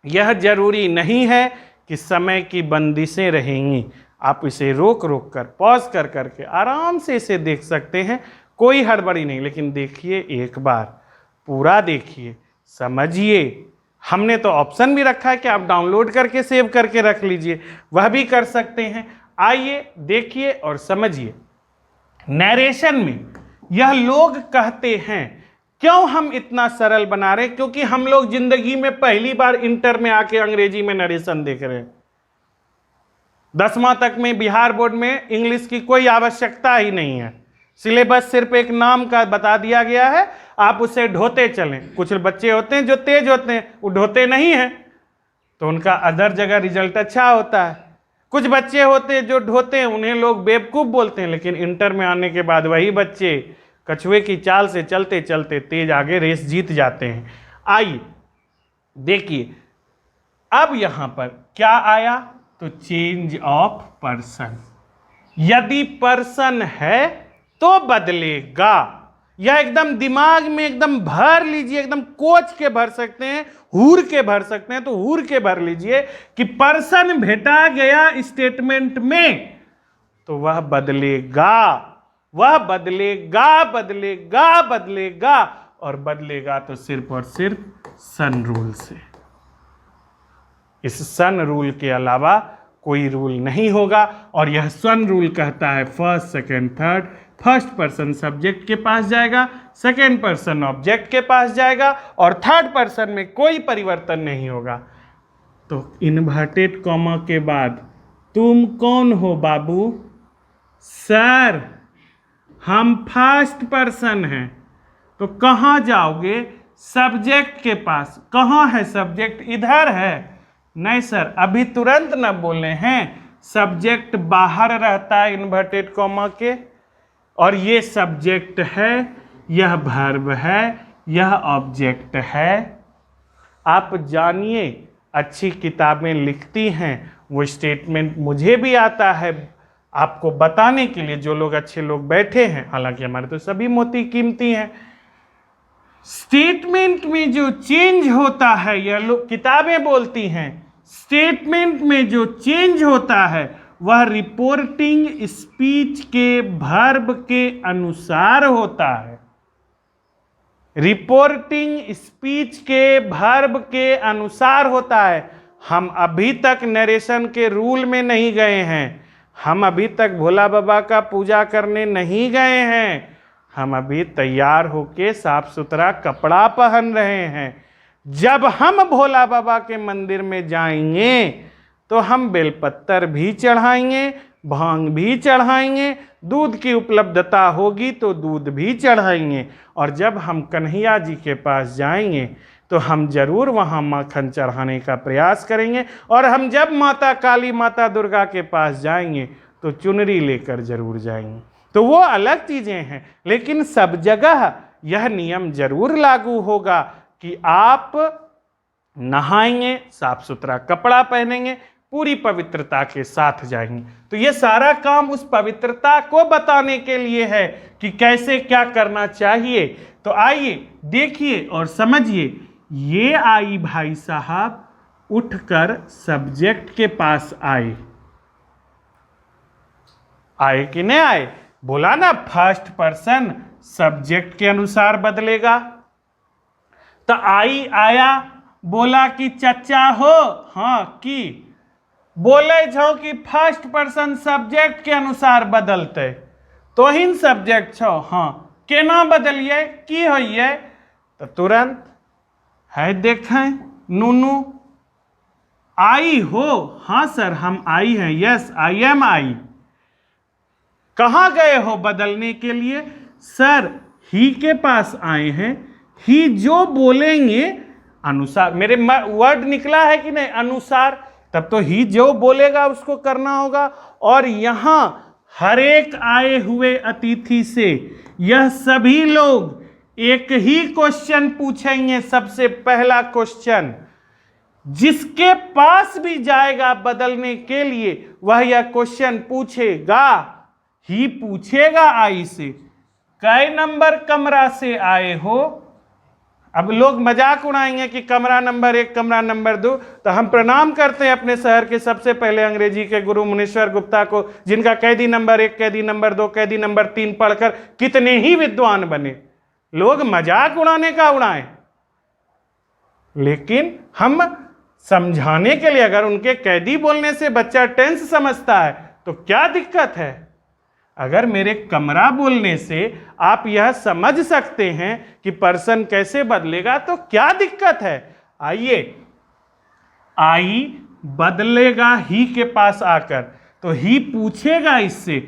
यह जरूरी नहीं है कि समय की बंदिशें रहेंगी। आप इसे रोक रोक कर, पॉज कर करके आराम से इसे देख सकते हैं, कोई हड़बड़ी नहीं। लेकिन देखिए, एक बार पूरा देखिए, समझिए। हमने तो ऑप्शन भी रखा है कि आप डाउनलोड करके सेव करके रख लीजिए, वह भी कर सकते हैं। आइए देखिए और समझिए। नरेशन में यह लोग कहते हैं, क्यों हम इतना सरल बना रहे हैं? क्योंकि हम लोग जिंदगी में पहली बार इंटर में आके अंग्रेजी में नरेशन देख रहे हैं। 10वां तक में बिहार बोर्ड में इंग्लिश की कोई आवश्यकता ही नहीं है, सिलेबस सिर्फ एक नाम का बता दिया गया है, आप उसे ढोते चलें। कुछ बच्चे होते हैं जो तेज होते हैं, वो ढोते नहीं हैं, तो उनका अदर जगह रिजल्ट अच्छा होता है। कुछ बच्चे होते हैं जो ढोते हैं, उन्हें लोग बेवकूफ़ बोलते हैं, लेकिन इंटर में आने के बाद वही बच्चे कछुए की चाल से चलते चलते तेज आगे रेस जीत जाते हैं। आइए देखिए, अब यहाँ पर क्या आया, तो चेंज ऑफ पर्सन। यदि पर्सन है तो बदलेगा। यह एकदम दिमाग में एकदम भर लीजिए, एकदम कोच के भर सकते हैं, हूर के भर सकते हैं, तो हूर के भर लीजिए कि पर्सन भेटा गया स्टेटमेंट में तो वह बदलेगा, वह बदलेगा, बदलेगा, बदलेगा, और बदलेगा तो सिर्फ और सिर्फ सन रूल से। इस सन रूल के अलावा कोई रूल नहीं होगा। और यह सन रूल कहता है first, second, third, first person subject के पास जाएगा, सेकंड पर्सन ऑब्जेक्ट के पास जाएगा, और थर्ड पर्सन में कोई परिवर्तन नहीं होगा। तो इन्वर्टेड कॉमा के बाद तुम कौन हो बाबू? सर हम फर्स्ट पर्सन हैं। तो कहाँ जाओगे? सब्जेक्ट के पास। कहाँ है सब्जेक्ट? इधर है। नहीं सर, अभी तुरंत न बोले हैं, सब्जेक्ट बाहर रहता है इन्वर्टेड कॉमा के, और ये सब्जेक्ट है, यह वर्ब है, यह ऑब्जेक्ट है। आप जानिए, अच्छी किताबें लिखती हैं, वो स्टेटमेंट मुझे भी आता है आपको बताने के लिए, जो लोग अच्छे लोग बैठे हैं, हालांकि हमारे तो सभी मोती कीमती हैं। स्टेटमेंट में जो चेंज होता है, यह लोग किताबें बोलती हैं, स्टेटमेंट में जो चेंज होता है वह रिपोर्टिंग स्पीच के वर्ब के अनुसार होता है। रिपोर्टिंग स्पीच के वर्ब के अनुसार होता है। हम अभी तक नरेशन के रूल में नहीं गए हैं, हम अभी तक भोला बाबा का पूजा करने नहीं गए हैं, हम अभी तैयार होके साफ सुथरा कपड़ा पहन रहे हैं। जब हम भोला बाबा के मंदिर में जाएंगे तो हम बेलपत्तर भी चढ़ाएंगे, भांग भी चढ़ाएंगे, दूध की उपलब्धता होगी तो दूध भी चढ़ाएंगे, और जब हम कन्हैया जी के पास जाएंगे तो हम जरूर वहाँ माखन चढ़ाने का प्रयास करेंगे, और हम जब माता काली, माता दुर्गा के पास जाएंगे तो चुनरी लेकर जरूर जाएंगे। तो वो अलग चीज़ें हैं, लेकिन सब जगह यह नियम जरूर लागू होगा कि आप नहाएंगे, साफ सुथरा कपड़ा पहनेंगे, पूरी पवित्रता के साथ जाएंगे। तो ये सारा काम उस पवित्रता को बताने के लिए है कि कैसे क्या करना चाहिए। तो आइए देखिए और समझिए। ये आई भाई साहब उठकर सब्जेक्ट के पास आए, आए कि नहीं आए? बोला ना फर्स्ट पर्सन सब्जेक्ट के अनुसार बदलेगा। तो आई आया, बोला कि चचा हो, हाँ की, बोले छो कि फर्स्ट पर्सन सब्जेक्ट के अनुसार बदलते, तो हिन सब्जेक्ट छो, हाँ केना बदलिए, की होइए? तो तुरंत है देखें, नूनू आई हो, हाँ सर हम आई हैं, यस आई एम आई। कहाँ गए हो बदलने के लिए? सर ही के पास आए हैं, ही जो बोलेंगे अनुसार, मेरे वर्ड निकला है कि नहीं, अनुसार, तब तो ही जो बोलेगा उसको करना होगा। और यहां हर एक आए हुए अतिथि से यह सभी लोग एक ही क्वेश्चन पूछेंगे। सबसे पहला क्वेश्चन, जिसके पास भी जाएगा बदलने के लिए वह यह क्वेश्चन पूछेगा, ही पूछेगा आई से, कै नंबर कमरा से आए हो। अब लोग मजाक उड़ाएंगे कि कमरा नंबर 1, कमरा नंबर 2, तो हम प्रणाम करते हैं अपने शहर के सबसे पहले अंग्रेजी के गुरु मुनीश्वर गुप्ता को, जिनका कैदी नंबर 1, कैदी नंबर 2, कैदी नंबर 3 पढ़कर कितने ही विद्वान बने। लोग मजाक उड़ाने का उड़ाएं, लेकिन हम समझाने के लिए, अगर उनके कैदी बोलने से बच्चा टेंस समझता है तो क्या दिक्कत है। अगर मेरे कमरा बोलने से आप यह समझ सकते हैं कि पर्सन कैसे बदलेगा तो क्या दिक्कत है। आइए, आई बदलेगा ही के पास आकर, तो ही पूछेगा इससे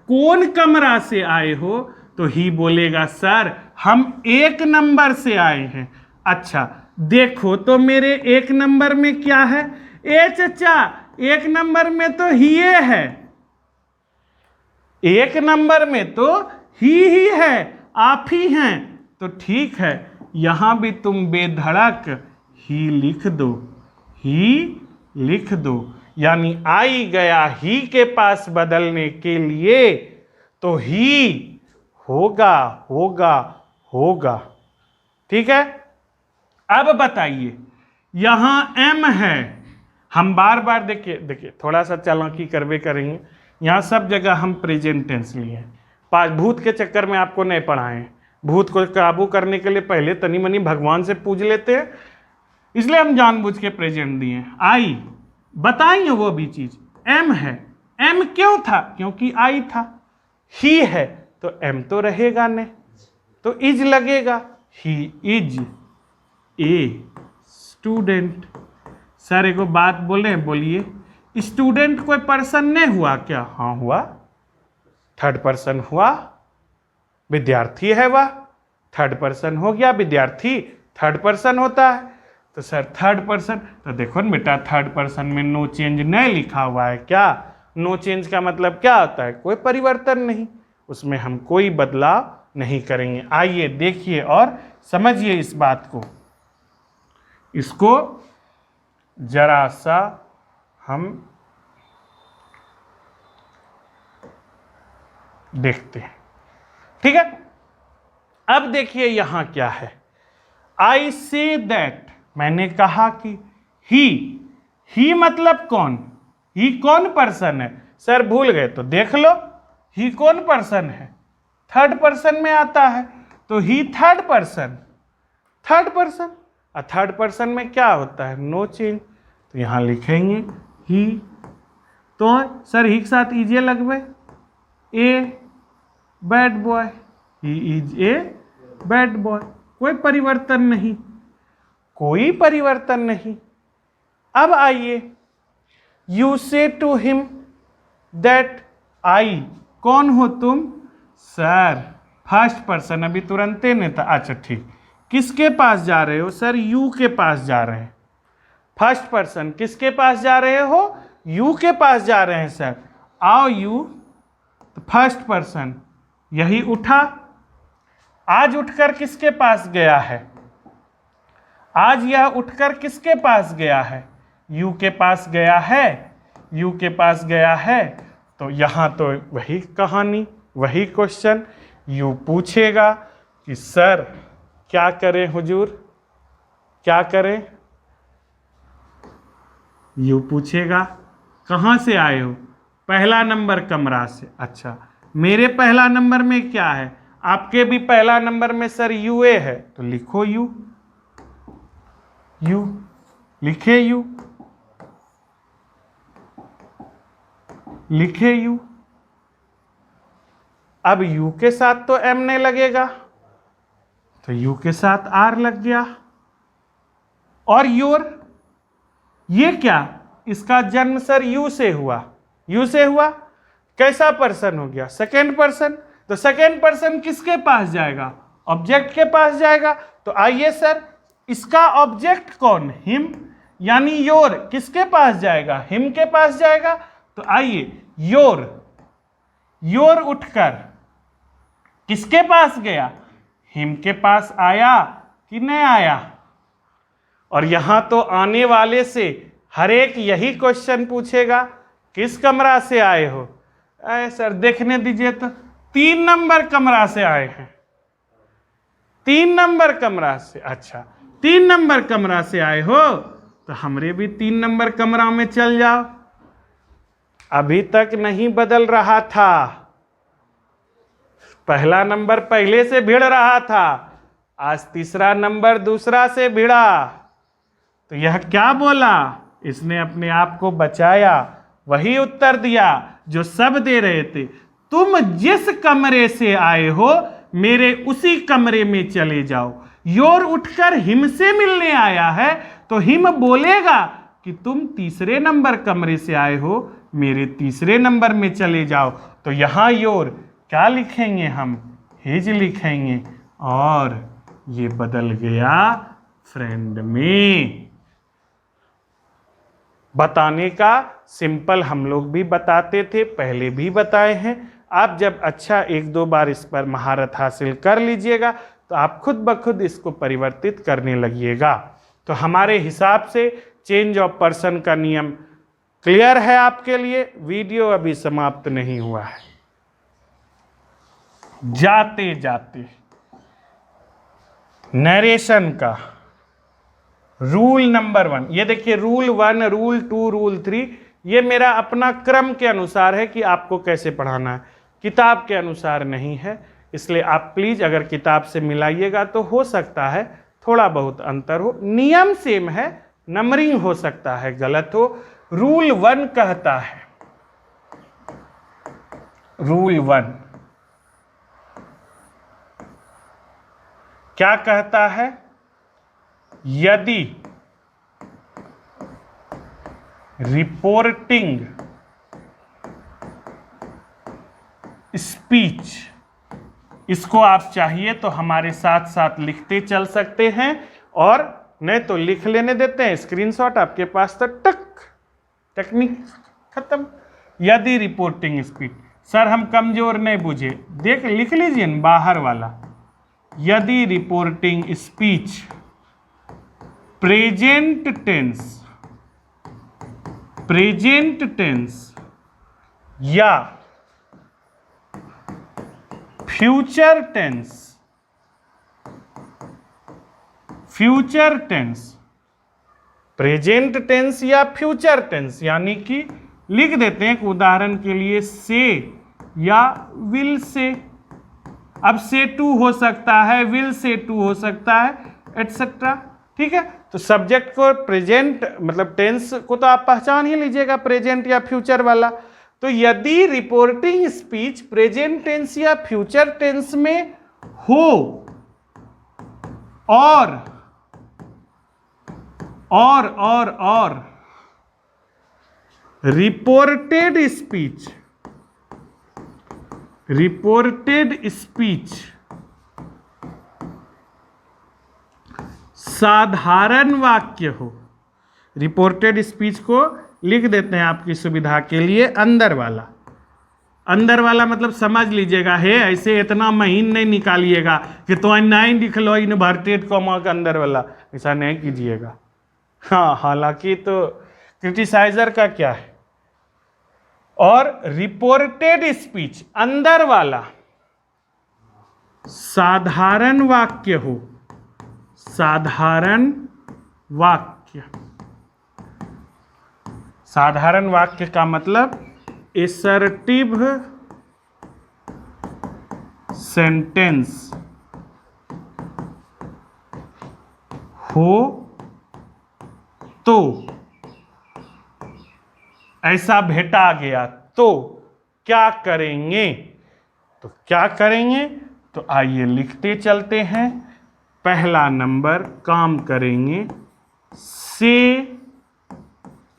कौन कमरा से आए हो, तो ही बोलेगा सर हम 1 नंबर से आए हैं। अच्छा देखो तो मेरे 1 नंबर में क्या है, ए चचा 1 नंबर में तो ही है, 1 नंबर में तो ही है, आप ही हैं। तो ठीक है, यहां भी तुम बेधड़क ही लिख दो, ही लिख दो, यानी आई गया ही के पास बदलने के लिए, तो ही होगा होगा होगा। ठीक है, अब बताइए, यहां एम है, हम बार बार देखिए थोड़ा सा चालाकी करवे करेंगे। यहाँ सब जगह हम प्रेजेंट टेंस लिए हैं, भूत के चक्कर में आपको नहीं पढ़ाएं। भूत को काबू करने के लिए पहले तनी मनी भगवान से पूज लेते हैं, इसलिए हम जानबूझ के प्रेजेंट दिए। आई बताइए वो भी चीज, एम है, एम क्यों था, क्योंकि आई था। ही है तो एम तो रहेगा नहीं, तो इज लगेगा, ही इज ए स्टूडेंट। सर एगो बात बोले, बोलिए, स्टूडेंट कोई पर्सन नहीं हुआ क्या? हाँ हुआ, 3rd पर्सन हुआ, विद्यार्थी है वह, 3rd पर्सन हो गया, विद्यार्थी 3rd पर्सन होता है। तो सर 3rd पर्सन, तो देखो ना बेटा 3rd पर्सन में नो चेंज नहीं लिखा हुआ है क्या? नो चेंज का मतलब क्या होता है? कोई परिवर्तन नहीं, उसमें हम कोई बदलाव नहीं करेंगे। आइए देखिए और समझिए इस बात को, इसको जरा सा हम देखते हैं। ठीक है, अब देखिए यहां क्या है, आई से दैट, मैंने कहा कि ही मतलब कौन, ही कौन पर्सन है? सर भूल गए तो देख लो, ही कौन पर्सन है? 3rd पर्सन में आता है, तो ही 3rd person, 3rd person. 3rd person में क्या होता है? नो चेंज, तो यहां लिखेंगे ही। तो सर ही के साथ इजे लगवे, ए bad boy, he is a bad boy, कोई परिवर्तन नहीं, कोई परिवर्तन नहीं। अब आइए, you say to him that, आई कौन हो तुम? सर 1st पर्सन, अभी तुरंते नहीं था। अच्छा ठीक, किसके पास जा रहे हो? सर यू के पास जा रहे हैं। 1st पर्सन किसके पास जा रहे हो? यू के पास जा रहे हैं। सर आओ यू, तो 1st पर्सन यही उठा, आज उठकर किसके पास गया है? आज यह उठकर किसके पास गया है? यू के पास गया है, यू के पास गया है। तो यहां तो वही कहानी, वही क्वेश्चन, यू पूछेगा कि सर क्या करें हुजूर, क्या करें? यू पूछेगा कहां से आए हो? 1ला नंबर कमरा से। अच्छा, मेरे 1ला नंबर में क्या है? आपके भी 1ला नंबर में सर यूए है, तो लिखो यू, यू लिखे, यू लिखे, यू। अब यू के साथ तो एम नहीं लगेगा, तो यू के साथ आर लग गया। और योर, ये क्या? इसका जन्म सर यू से हुआ, यू से हुआ, कैसा पर्सन हो गया? 2nd person. तो 2nd पर्सन किसके पास जाएगा? ऑब्जेक्ट के पास जाएगा। तो आइए सर, इसका ऑब्जेक्ट कौन? हिम, यानी योर किसके पास जाएगा? हिम के पास जाएगा। तो आइए, योर उठकर किसके पास गया? हिम के पास आया कि नहीं आया? और यहां तो आने वाले से हर एक यही क्वेश्चन पूछेगा, किस कमरा से आए हो? अरे सर देखने दीजिए तो 3 नंबर कमरा से आए हैं। 3 नंबर कमरा से, अच्छा 3 नंबर कमरा से आए हो तो हमरे भी 3 नंबर कमरा में चल जाओ। अभी तक नहीं बदल रहा था, पहला नंबर पहले से भिड़ रहा था, आज तीसरा नंबर दूसरा से भिड़ा। तो यह क्या बोला? इसने अपने आप को बचाया, वही उत्तर दिया जो सब दे रहे थे। तुम जिस कमरे से आए हो मेरे उसी कमरे में चले जाओ। योर उठकर हिम से मिलने आया है तो हिम बोलेगा कि तुम तीसरे नंबर कमरे से आए हो, मेरे तीसरे नंबर में चले जाओ। तो यहां योर क्या लिखेंगे हम? हिज लिखेंगे, और ये बदल गया फ्रेंड में। बताने का सिंपल हम लोग भी बताते थे, पहले भी बताए हैं। आप जब अच्छा 1-2 बार इस पर महारत हासिल कर लीजिएगा तो आप खुद ब खुद इसको परिवर्तित करने लगिएगा। तो हमारे हिसाब से चेंज ऑफ पर्सन का नियम क्लियर है आपके लिए। वीडियो अभी समाप्त नहीं हुआ है। जाते जाते नरेशन का रूल नंबर 1, ये देखिए रूल 1, रूल 2, रूल 3, ये मेरा अपना क्रम के अनुसार है कि आपको कैसे पढ़ाना है, किताब के अनुसार नहीं है। इसलिए आप प्लीज अगर किताब से मिलाइएगा तो हो सकता है थोड़ा बहुत अंतर हो, नियम सेम है, नंबरिंग हो सकता है गलत हो। रूल 1 कहता है, रूल 1 क्या कहता है? यदि रिपोर्टिंग स्पीच, इसको आप चाहिए तो हमारे साथ साथ लिखते चल सकते हैं, और नहीं तो लिख लेने देते हैं स्क्रीनशॉट आपके पास तो टेक्निक खत्म। यदि रिपोर्टिंग स्पीच, सर हम कमजोर नहीं बुझे, देख लिख लीजिए न बाहर वाला। यदि रिपोर्टिंग स्पीच प्रेजेंट टेंस या फ्यूचर टेंस, प्रेजेंट टेंस या फ्यूचर टेंस, यानी कि लिख देते हैं उदाहरण के लिए से या विल से। अब से टू हो सकता है, विल से टू हो सकता है, एटसेट्रा। ठीक है, तो सब्जेक्ट को प्रेजेंट मतलब टेंस को तो आप पहचान ही लीजिएगा, प्रेजेंट या फ्यूचर वाला। तो यदि रिपोर्टिंग स्पीच प्रेजेंट टेंस या फ्यूचर टेंस में हो और रिपोर्टेड स्पीच साधारण वाक्य हो। रिपोर्टेड स्पीच को लिख देते हैं आपकी सुविधा के लिए अंदर वाला मतलब समझ लीजिएगा, है ऐसे इतना महीन नहीं निकालिएगा कि तो नहीं लिख लो इन्वर्टेड कॉमा का अंदर वाला, ऐसा नहीं कीजिएगा। हाँ, हालांकि तो क्रिटिसाइजर का क्या है। और रिपोर्टेड स्पीच अंदर वाला साधारण वाक्य हो, साधारण वाक्य का मतलब एसर्टिव सेंटेंस हो तो ऐसा भेटा गया तो क्या करेंगे? तो क्या करेंगे तो आइए लिखते चलते हैं। पहला नंबर काम करेंगे, से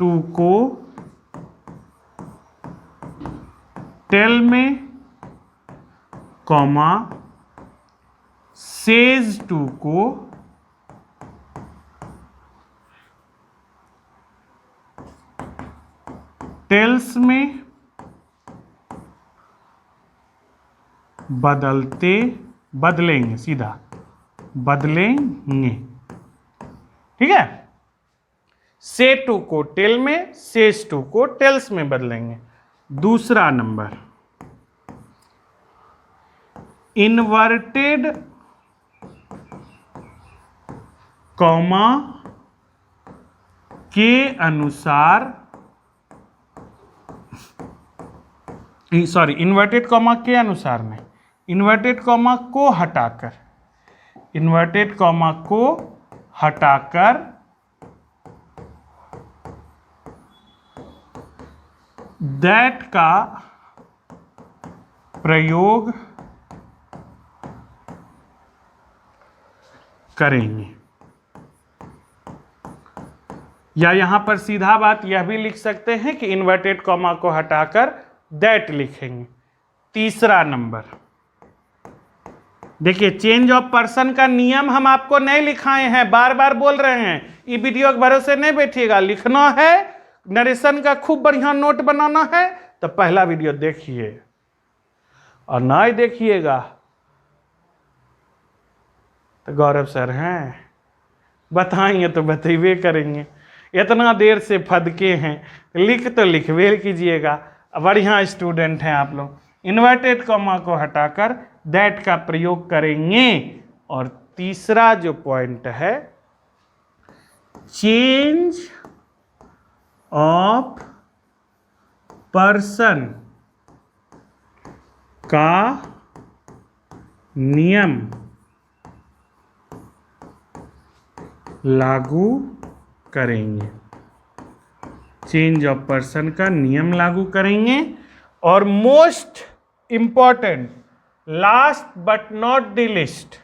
टू को टेल में, कॉमा सेज टू को टेल्स में बदलेंगे, सीधा बदलेंगे, ठीक है। से टू को टेल में, सेज टू को टेल्स में बदलेंगे। दूसरा नंबर, इन्वर्टेड कॉमा के अनुसार, सॉरी इन्वर्टेड कॉमा के अनुसार नहीं, इन्वर्टेड कॉमा को हटाकर, इन्वर्टेड कॉमा को हटाकर दैट का प्रयोग करेंगे। या यहां पर सीधा बात यह भी लिख सकते हैं कि इन्वर्टेड कॉमा को हटाकर दैट लिखेंगे। तीसरा नंबर देखिए, चेंज ऑफ पर्सन का नियम हम आपको नहीं लिखाए हैं, बार बार बोल रहे हैं, ये वीडियो के भरोसे नहीं बैठिएगा, लिखना है, नरेशन का खूब बढ़िया नोट बनाना है तो पहला वीडियो देखिए, और ना ही देखिएगा तो गौरव सर हैं बताएंगे तो बतेबे करेंगे, इतना देर से फदके हैं, लिख तो लिखवे कीजिएगा, बढ़िया स्टूडेंट हैं आप लोग। इन्वर्टेड कॉमा को हटाकर दैट का प्रयोग करेंगे। और तीसरा जो पॉइंट है, चेंज ऑफ पर्सन का नियम लागू करेंगे, चेंज ऑफ पर्सन का नियम लागू करेंगे। और most important, last but not the least,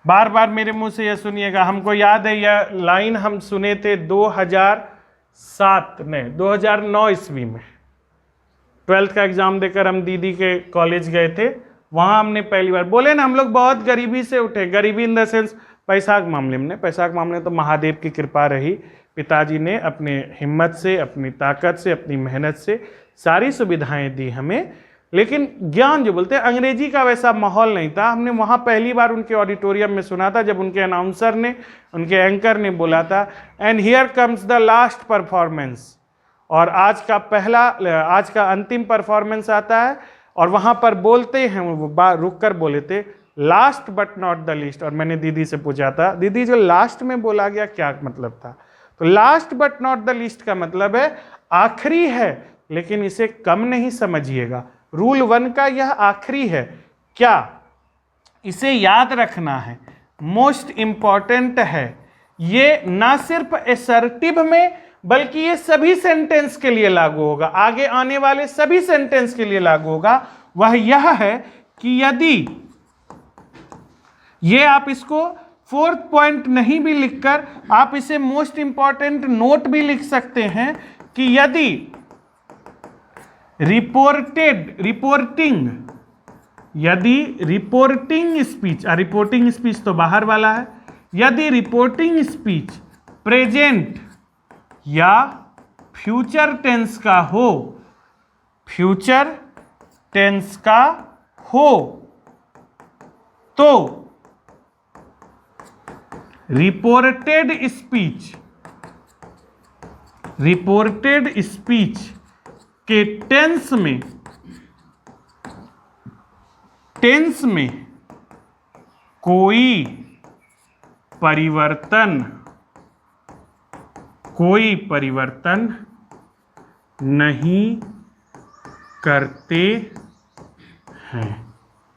बार बार मेरे मुंह से यह सुनिएगा, हमको याद है यह लाइन हम सुने थे 2009 ईस्वी में, 12th का एग्जाम देकर हम दीदी के कॉलेज गए थे, वहां हमने पहली बार बोले ना, हम लोग बहुत गरीबी से उठे, गरीबी इन द सेंस पैसा के मामले में, पैसा के मामले में तो महादेव की कृपा रही, पिताजी ने अपने हिम्मत से, अपनी ताकत से, अपनी मेहनत से सारी सुविधाएं दी हमें, लेकिन ज्ञान जो बोलते हैं, अंग्रेजी का वैसा माहौल नहीं था। हमने वहाँ पहली बार उनके ऑडिटोरियम में सुना था जब उनके अनाउंसर ने, उनके एंकर ने बोला था, and here comes the last performance, और आज का अंतिम परफॉर्मेंस आता है, और वहाँ पर बोलते हैं, वो रुक कर बोले थे last but not the least. और मैंने दीदी से पूछा था, दीदी जो लास्ट में बोला गया क्या मतलब था? तो last but not the least का मतलब है आखिरी है, लेकिन इसे कम नहीं समझिएगा, रूल 1 का यह आखिरी है। क्या इसे याद रखना है, मोस्ट इंपॉर्टेंट है, ये ना सिर्फ असर्टिव में बल्कि ये सभी सेंटेंस के लिए लागू होगा, आगे आने वाले सभी सेंटेंस के लिए लागू होगा। वह यह है कि यदि ये, आप इसको 4th पॉइंट नहीं भी लिखकर आप इसे मोस्ट इंपॉर्टेंट नोट भी लिख सकते हैं कि यदि रिपोर्टिंग स्पीच तो बाहर वाला है, यदि रिपोर्टिंग स्पीच प्रेजेंट या फ्यूचर टेंस का हो, फ्यूचर टेंस का हो, तो रिपोर्टेड स्पीच के टेंस में कोई परिवर्तन नहीं करते हैं।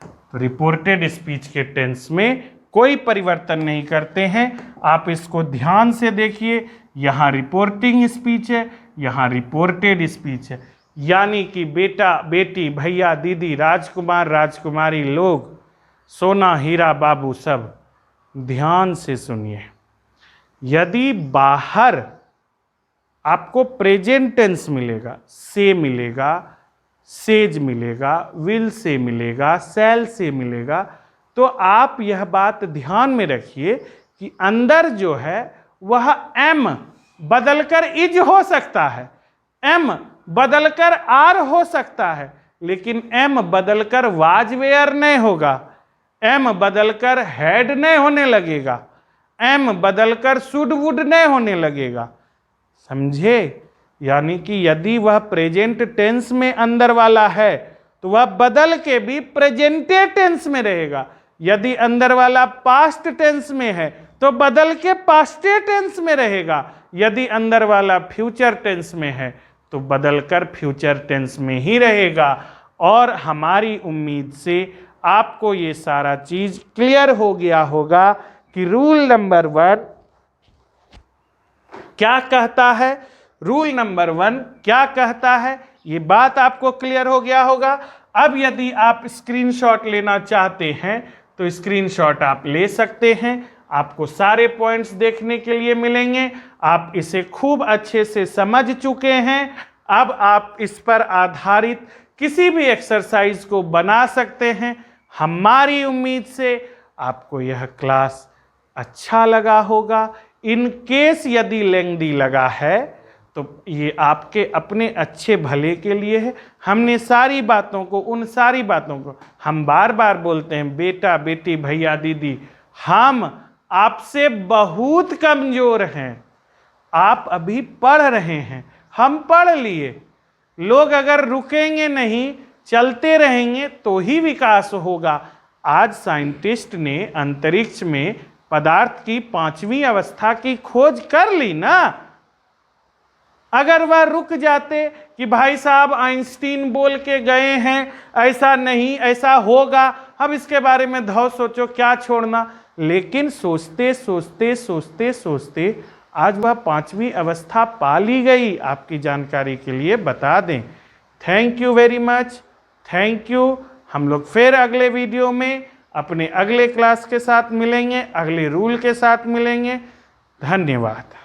तो रिपोर्टेड स्पीच के टेंस में कोई परिवर्तन नहीं करते हैं। आप इसको ध्यान से देखिए, यहाँ रिपोर्टिंग स्पीच है, यहाँ रिपोर्टेड स्पीच है, यानी कि बेटा बेटी, भैया दीदी, राजकुमार राजकुमारी लोग, सोना हीरा बाबू, सब ध्यान से सुनिए। यदि बाहर आपको प्रेजेंट टेंस मिलेगा, से मिलेगा, सेज मिलेगा, विल से मिलेगा, शैल से मिलेगा, तो आप यह बात ध्यान में रखिए कि अंदर जो है वह एम बदलकर इज हो सकता है। एम बदलकर आर हो सकता है, लेकिन एम बदलकर वाज वेयर नहीं होगा, एम बदलकर हैड नहीं होने लगेगा, एम बदलकर शुड वुड नहीं होने लगेगा। समझे? यानी कि यदि वह प्रेजेंट टेंस में अंदर वाला है तो वह बदल के भी प्रेजेंटे टेंस में रहेगा। यदि अंदर वाला पास्ट टेंस में है तो बदल के पास्टे टेंस में रहेगा। यदि अंदर वाला फ्यूचर टेंस में है तो बदलकर फ्यूचर टेंस में ही रहेगा। और हमारी उम्मीद से आपको ये सारा चीज क्लियर हो गया होगा कि रूल नंबर 1 क्या कहता है, रूल नंबर 1 क्या कहता है, ये बात आपको क्लियर हो गया होगा। अब यदि आप स्क्रीनशॉट लेना चाहते हैं तो स्क्रीनशॉट आप ले सकते हैं, आपको सारे पॉइंट्स देखने के लिए मिलेंगे। आप इसे खूब अच्छे से समझ चुके हैं। अब आप इस पर आधारित किसी भी एक्सरसाइज को बना सकते हैं। हमारी उम्मीद से आपको यह क्लास अच्छा लगा होगा। इन केस यदि लेंदी लगा है तो ये आपके अपने अच्छे भले के लिए है। हमने सारी बातों को, उन सारी बातों को हम बार बार बोलते हैं, बेटा बेटी भैया दीदी, हम आपसे बहुत कमजोर हैं। आप अभी पढ़ रहे हैं, हम पढ़ लिए। लोग अगर रुकेंगे नहीं, चलते रहेंगे तो ही विकास होगा। आज साइंटिस्ट ने अंतरिक्ष में पदार्थ की 5वीं अवस्था की खोज कर ली ना। अगर वह रुक जाते कि भाई साहब आइंस्टीन बोल के गए हैं, ऐसा नहीं ऐसा होगा, अब इसके बारे में धौ सोचो, क्या छोड़ना। लेकिन सोचते सोचते सोचते सोचते आज वह 5वीं अवस्था पा ली गई। आपकी जानकारी के लिए बता दें। Thank you very much, thank you. हम लोग फिर अगले वीडियो में अपने अगले क्लास के साथ मिलेंगे, अगले रूल के साथ मिलेंगे। धन्यवाद।